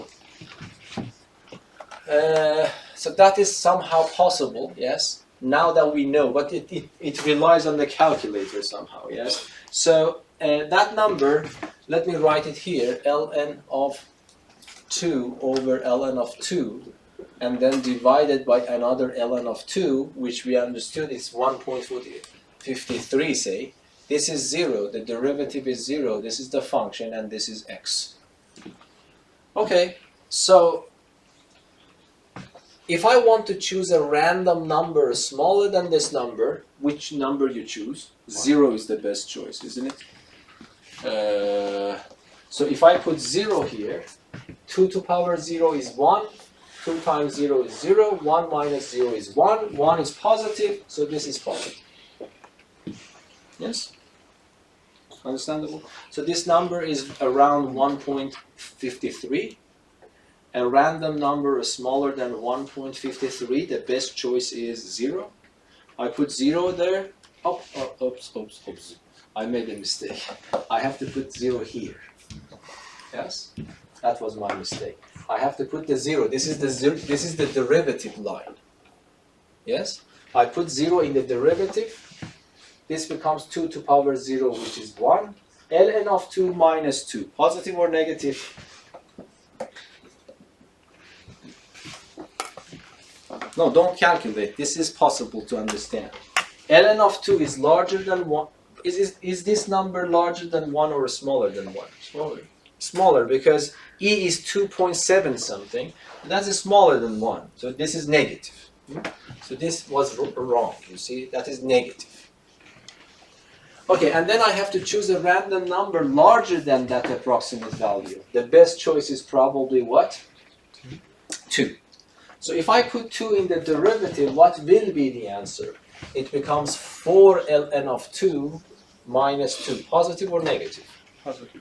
so that is somehow possible. Yes. Now that we know, but it relies on the calculator somehow. Yes. So that number, let me write it here: ln of 2 over ln of 2, and then divided by another ln of 2, which we understood is 1.53, say. This is 0, the derivative is 0, this is the function, and this is x. Okay, so if I want to choose a random number smaller than this number, which number you choose? 0 is the best choice, isn't it? So if I put 0 here, 2 to power 0 is 1, 2 times 0 is 0, 1 minus 0 is 1, 1 is positive, so this is positive. Yes? Understandable? So this number is around 1.53. A random number is smaller than 1.53, the best choice is 0. I put 0 there. Oops. I made a mistake. I have to put 0 here. Yes? That was my mistake. I have to put the 0. This is the derivative line. Yes? I put 0 in the derivative. This becomes 2 to power 0, which is 1. ln of 2 minus 2. Positive or negative? No, don't calculate. This is possible to understand. ln of 2 is larger than 1. Is this number larger than 1 or smaller than 1? Smaller. Smaller, because e is 2.7 something. That is smaller than 1. So this is negative. So this was wrong. You see, that is negative. Okay, and then I have to choose a random number larger than that approximate value. The best choice is probably what? 2. So if I put 2 in the derivative, what will be the answer? It becomes 4 ln of 2 minus 2. Positive or negative? Positive.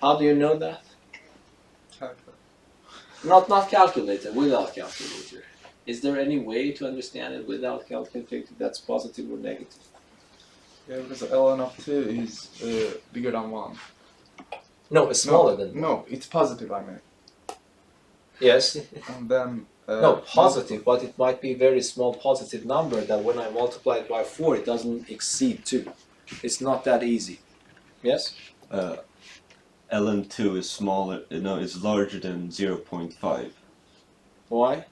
How do you know that? Calculate. Not calculator, without calculator. Is there any way to understand it without calculator that's positive or negative? Yeah, because ln of 2 is bigger than 1. No, it's smaller than that. No, it's positive, I mean. Yes. And then. No, positive, but it might be a very small positive number that when I multiply it by 4, it doesn't exceed 2. It's not that easy. Yes? ln2 is smaller, no, is larger than 0.5. Why?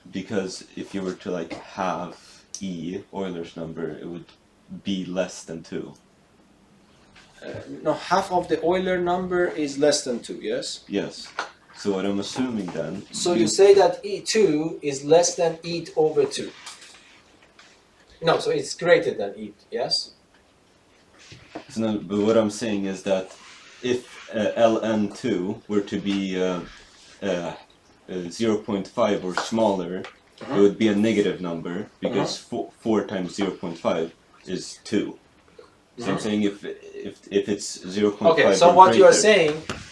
Because if you were to like have E, Euler's number, it would be less than 2. No, half of the Euler number is less than 2, yes? Yes. So what I'm assuming then... So you say that E2 is less than E over 2. No, so it's greater than E, yes? So no, but what I'm saying is that if ln2 were to be 0.5 or smaller, it would be a negative number because 4 times 0.5 is 2. So I'm saying if it's 0.5 Okay, so or what greater,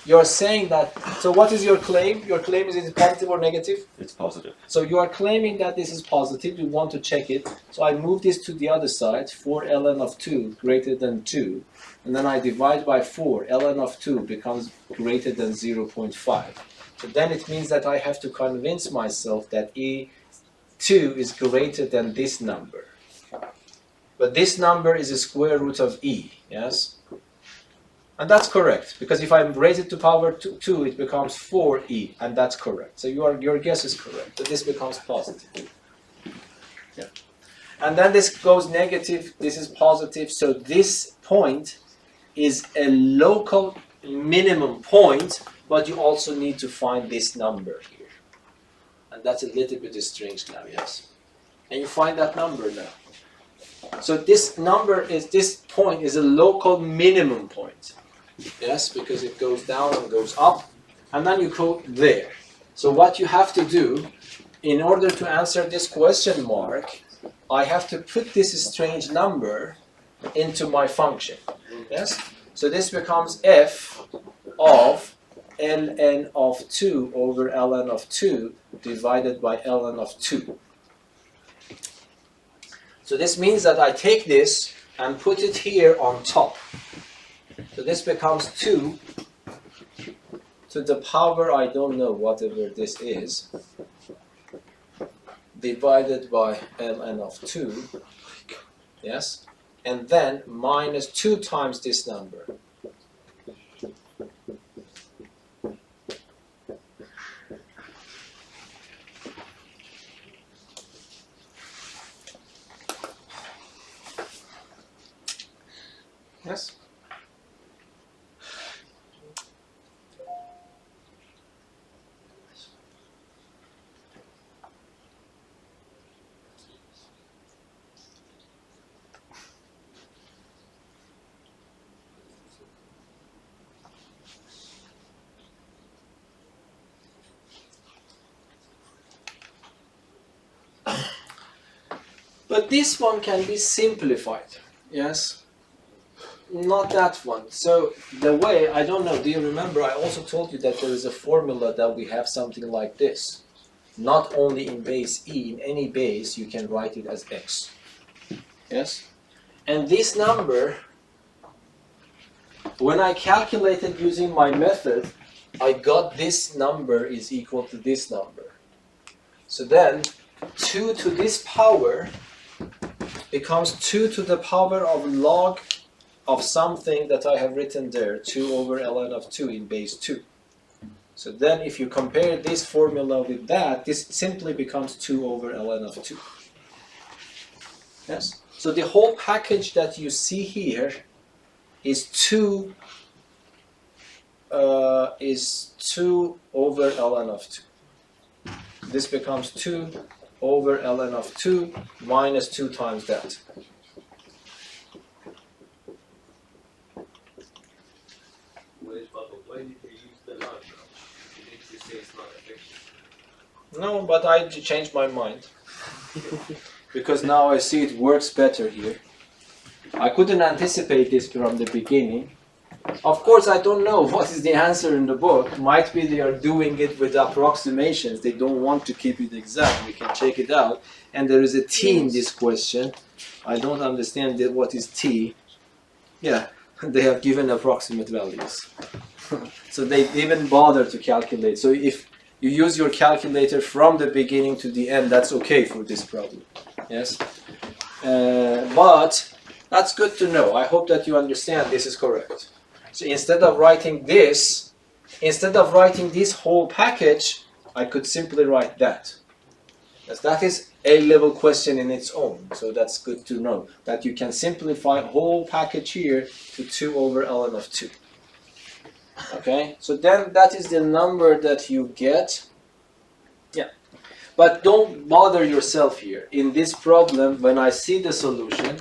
you're saying that, so what is your claim? Your claim is it positive or negative? it's positive. So you are claiming that this is positive, you want to check it. So I move this to the other side, 4 ln of 2 greater than 2. And then I divide by 4, ln of 2 becomes greater than 0.5. So then it means that I have to convince myself that E2 is greater than this number. But this number is a square root of E, yes? And that's correct, because if I raise it to power 2, it becomes 4E, and that's correct. So your guess is correct, that this becomes positive. Yeah. And then this goes negative, this is positive, so this point is a local minimum point, but you also need to find this number here. And that's a little bit strange now, yes? And you find that number now. So this point is a local minimum point. Yes, because it goes down and goes up, and then you go there. So what you have to do, in order to answer this question mark, I have to put this strange number into my function. Yes? So this becomes f of ln of 2 over ln of 2 divided by ln of 2. So this means that I take this and put it here on top. So this becomes 2 to the power, I don't know, whatever this is, divided by ln of 2, yes, and then minus 2 times this number. Yes? But this one can be simplified, yes? Not that one. So the way, I don't know, do you remember I also told you that there is a formula that we have something like this. Not only in base E, in any base you can write it as x. Yes? And this number, when I calculated using my method, I got this number is equal to this number. So then 2 to this power becomes 2 to the power of log of something that I have written there, 2 over ln of 2 in base 2. So then if you compare this formula with that, this simply becomes 2 over ln of 2. Yes? So the whole package that you see here is 2 over ln of 2. This becomes 2 over ln of 2 minus 2 times that. Why did you use the log? Didn't you say it's not effective? No, but I changed my mind. Because now I see it works better here. I couldn't anticipate this from the beginning. Of course, I don't know what is the answer in the book. Might be they are doing it with approximations. They don't want to keep it exact. We can check it out. And there is a t in this question. I don't understand what is t. Yeah. they have given approximate values. So they didn't bother to calculate. So if you use your calculator from the beginning to the end, that's okay for this problem. Yes? But that's good to know. I hope that you understand this is correct. So instead of writing this whole package, I could simply write that. Yes, that is a level question in its own. So that's good to know that you can simplify whole package here to 2 over ln of 2. Okay, so then that is the number that you get. Yeah, but don't bother yourself here. In this problem, when I see the solution,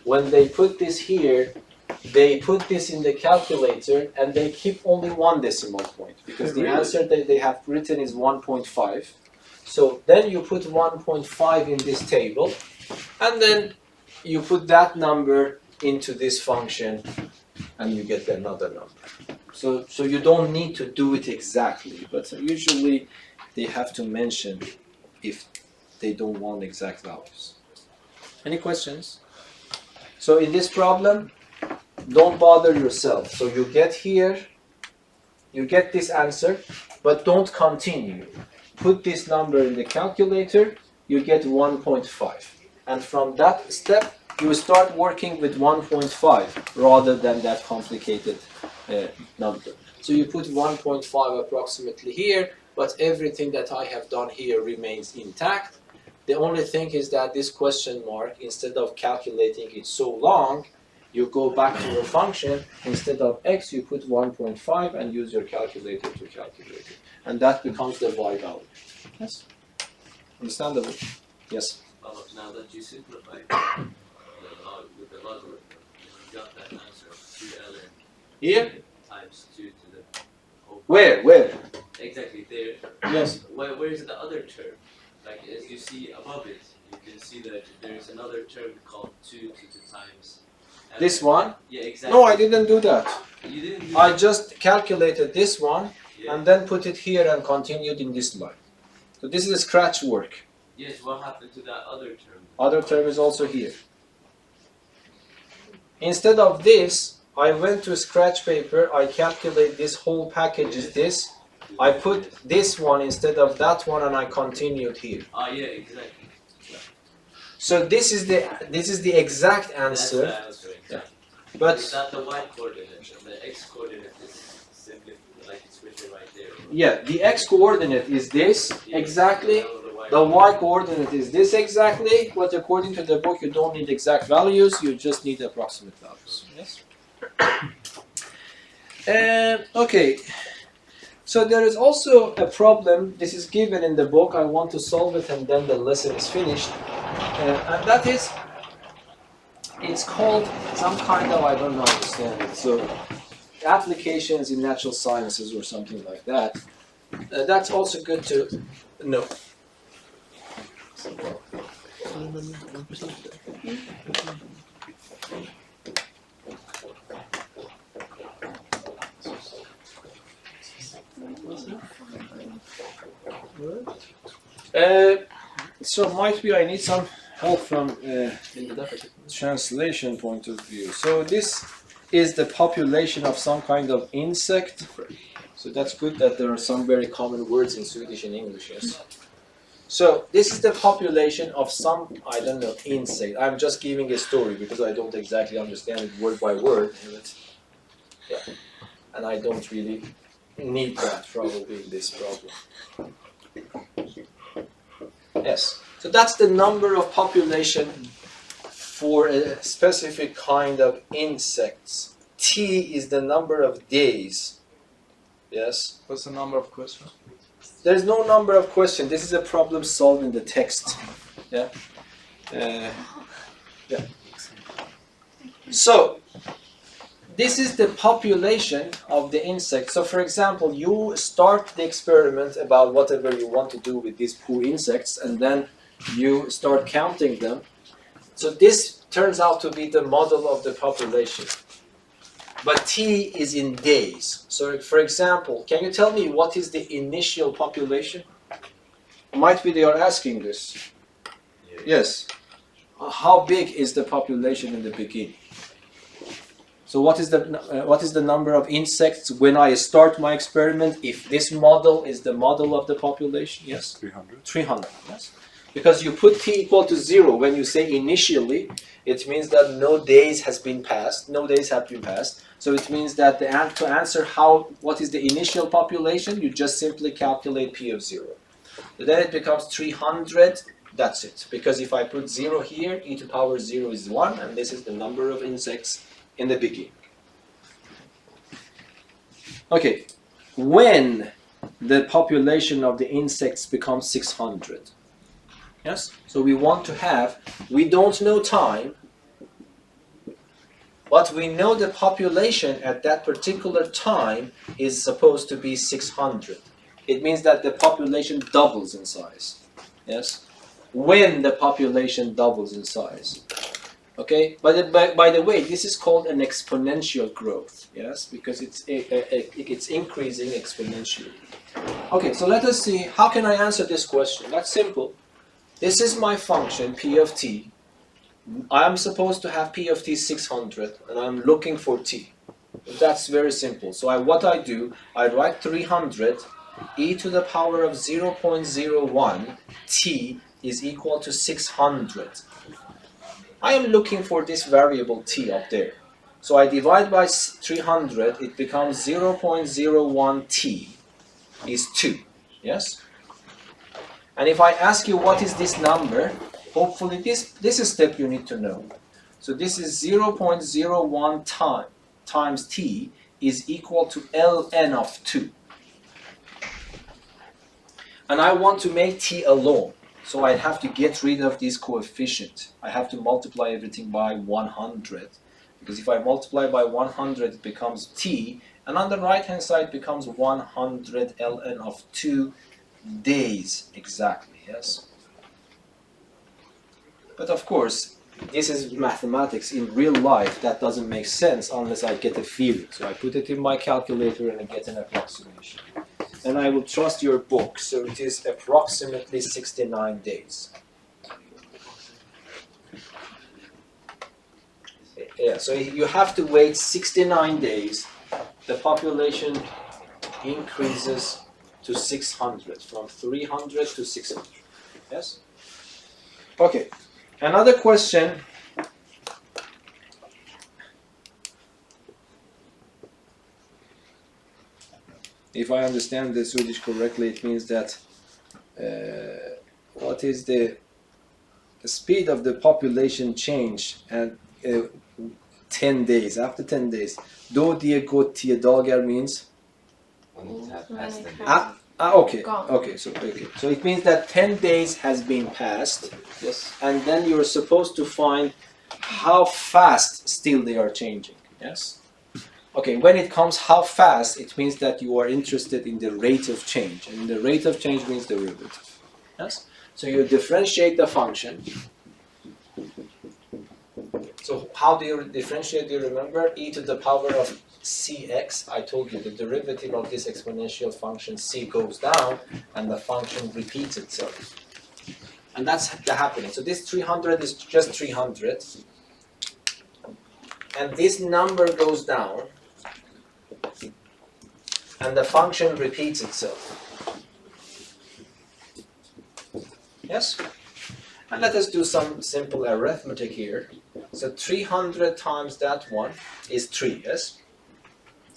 when they put this here, they put this in the calculator and they keep only one decimal point because the answer that they have written is 1.5. So then you put 1.5 in this table and then you put that number into this function and you get another number. So you don't need to do it exactly, but usually they have to mention if they don't want exact values. Any questions? So in this problem, don't bother yourself. So you get here, you get this answer, but don't continue. Put this number in the calculator, you get 1.5. And from that step, you start working with 1.5 rather than that complicated number. So you put 1.5 approximately here, but everything that I have done here remains intact. The only thing is that this question mark, instead of calculating it so long, you go back to your function, instead of x, you put 1.5 and use your calculator to calculate it. And that becomes the y value. Yes? Understandable? Yes? Now that you simplify with the logarithm, you got that answer of 2ln Here? times 2 to the whole. Where? Exactly there. Yes. Where is the other term? Like as you see above it, you can see that there is another term called 2 to the times. This one? Yeah, exactly. No, I didn't do that. You didn't do I that? just calculated this one Yeah. and then put it here and continued in this line. So this is scratch work. Yes, what happened to that other term? Other term is also here. Instead of this, I went to scratch paper, I calculate this whole package is this. I put this one instead of that one and I continued here. Yeah, exactly. So this is the exact answer. That's the answer, exactly. But Is that the y coordinate and the x coordinate is simply like it's written right there? yeah, the x coordinate is this exactly. The y coordinate is this exactly, but according to the book you don't need exact values, you just need approximate values. Yes? Okay, so there is also a problem, this is given in the book, I want to solve it and then the lesson is finished. And that is, it's called some kind of, I don't understand it, so applications in natural sciences or something like that. That's also good to know. So might be I need some help from translation point of view. So this is the population of some kind of insect. So that's good that there are some very common words in Swedish and English, yes. So this is the population of some, I don't know, insect. I'm just giving a story because I don't exactly understand it word by word. Yeah. And I don't really need that probably in this problem. Yes. So that's the number of population for a specific kind of insects. T is the number of days. Yes. What's the number of questions? There's no number of questions. This is a problem solved in the text. Yeah. Yeah. So this is the population of the insect. So for example, you start the experiment about whatever you want to do with these poor insects, and then you start counting them. So this turns out to be the model of the population. But T is in days. So for example, can you tell me what is the initial population? Might be they are asking this. Yes. How big is the population in the beginning? So what is the number of insects when I start my experiment? If this model is the model of the population, yes? 300. 300, yes? Because you put t equal to 0 when you say initially, it means that no days have been passed. So it means that to answer what is the initial population, you just simply calculate p of 0. So then it becomes 300, that's it. Because if I put 0 here, e to the power 0 is 1, and this is the number of insects in the beginning. Okay, when the population of the insects becomes 600. Yes, so we don't know time, but we know the population at that particular time is supposed to be 600. It means that the population doubles in size. Yes, when the population doubles in size. Okay, by the way, this is called an exponential growth. Yes, because it's increasing exponentially. Okay, so let us see, how can I answer this question? That's simple. This is my function, p of t. I'm supposed to have p of t 600, and I'm looking for t. That's very simple. So what I do, I write 300, e to the power of 0.01, t is equal to 600. I am looking for this variable t up there. So I divide by 300, it becomes 0.01 t is 2. Yes? And if I ask you what is this number, hopefully this step you need to know. So this is 0.01 times t is equal to ln of 2. And I want to make t alone. So I have to get rid of this coefficient. I have to multiply everything by 100. Because if I multiply by 100, it becomes t. And on the right-hand side becomes 100 ln of 2 days exactly, yes? But of course, this is mathematics. In real life, that doesn't make sense unless I get a feeling. So I put it in my calculator and I get an approximation. And I will trust your book, so it is approximately 69 days. Yeah, so you have to wait 69 days. The population increases to 600, from 300 to 600. Yes? Okay. Another question. If I understand the Swedish correctly, it means that what is the speed of the population change at 10 days, after 10 days. Då det går 10 dagar means? Okay, so it means that 10 days has been passed. Yes. And then you're supposed to find how fast still they are changing. Yes? Okay, when it comes how fast, it means that you are interested in the rate of change. And the rate of change means derivative. Yes? So you differentiate the function. So how do you differentiate? Do you remember? E to the power of cx. I told you the derivative of this exponential function c goes down and the function repeats itself. And that's the happening. So this 300 is just 300. And this number goes down. And the function repeats itself. Yes? And let us do some simple arithmetic here. So 300 times that one is 3, yes?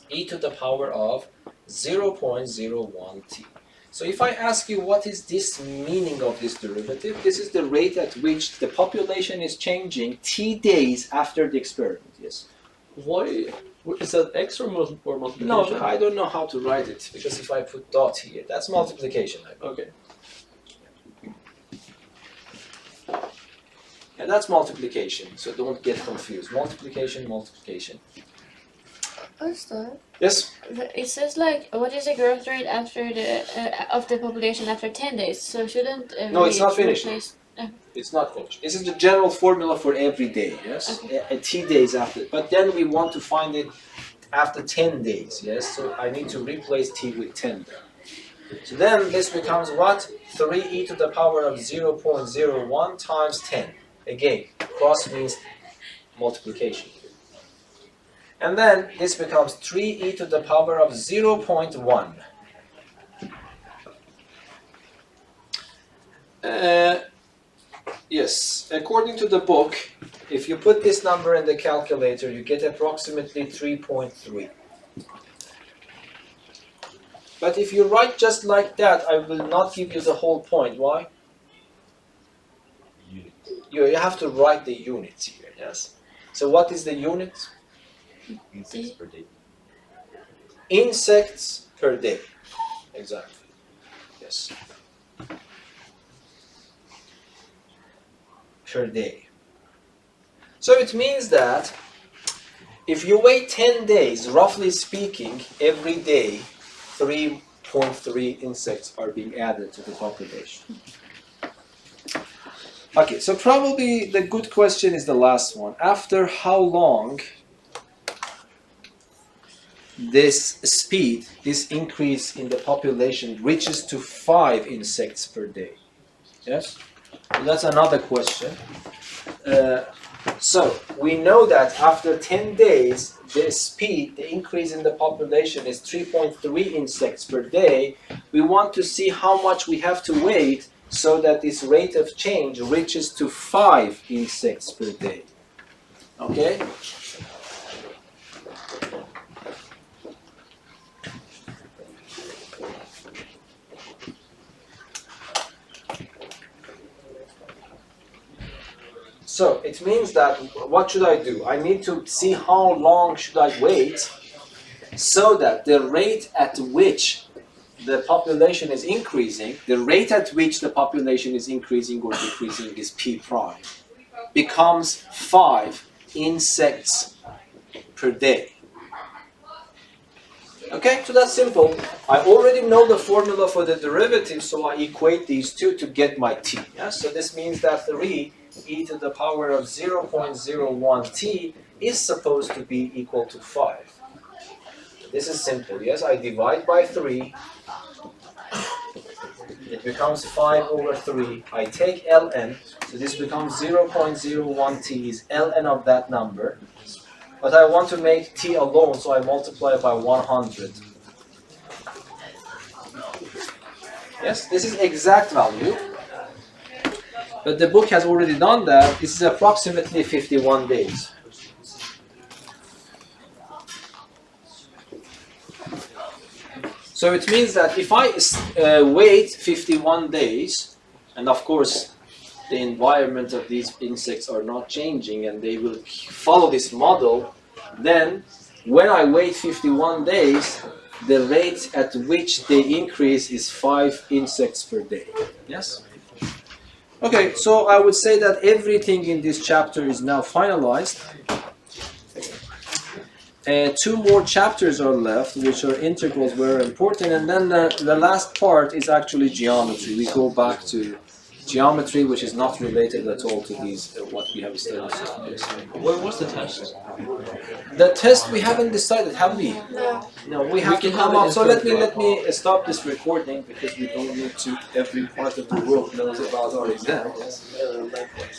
E to the power of 0.01 t. So if I ask you what is this meaning of this derivative, this is the rate at which the population is changing t days after the experiment, yes? Why? Is that x or multiplication? No, I don't know how to write it, because if I put dot here, that's multiplication. Okay. Yeah, that's multiplication, so don't get confused. Multiplication, multiplication. Also, Yes? it says like, what is the growth rate after the of the population after 10 days? So shouldn't No, it's not finished. replace- It's not finished. This is the general formula for every day, yes? Okay. T days after. But then we want to find it after 10 days, yes? So I need to replace t with 10. So then this becomes what? 3e to the power of 0.01 times 10. Again, cross means multiplication. And then this becomes 3e to the power of 0.1. Yes, according to the book, if you put this number in the calculator, you get approximately 3.3. But if you write just like that, I will not give you the whole point. Why? You have to write the units here, yes? So what is the unit? Insects per day. Insects per day. Exactly. Yes. Per day. So it means that if you wait 10 days, roughly speaking, every day 3.3 insects are being added to the population. Okay, so probably the good question is the last one. After how long this speed, this increase in the population reaches to 5 insects per day? Yes? So that's another question. So we know that after 10 days, the speed, the increase in the population is 3.3 insects per day. We want to see how much we have to wait so that this rate of change reaches to 5 insects per day. Okay? So it means that what should I do? I need to see how long should I wait so that the rate at which the population is increasing, the rate at which the population is increasing or decreasing is P prime, becomes 5 insects per day. Okay, so that's simple. I already know the formula for the derivative, so I equate these two to get my t. Yeah? So this means that 3e to the power of 0.01t is supposed to be equal to 5. This is simple, yes? I divide by 3. It becomes 5 over 3. I take ln, so this becomes 0.01t is ln of that number. But I want to make t alone, so I multiply by 100. Yes, this is exact value. But the book has already done that. This is approximately 51 days. So it means that if I wait 51 days, and of course the environment of these insects are not changing and they will follow this model, then when I wait 51 days, the rate at which they increase is 5 insects per day. Yes? Okay, so I would say that everything in this chapter is now finalized. 2 more chapters are left, which are integrals, very important, and then the last part is actually geometry. We go back to geometry, which is not related at all to these what we have studied. What was the test? The test we haven't decided, have we? No. No, we have to can come have it up. in So let third me stop this recording because we don't need to. Every part of the world knows about our exam. Yes.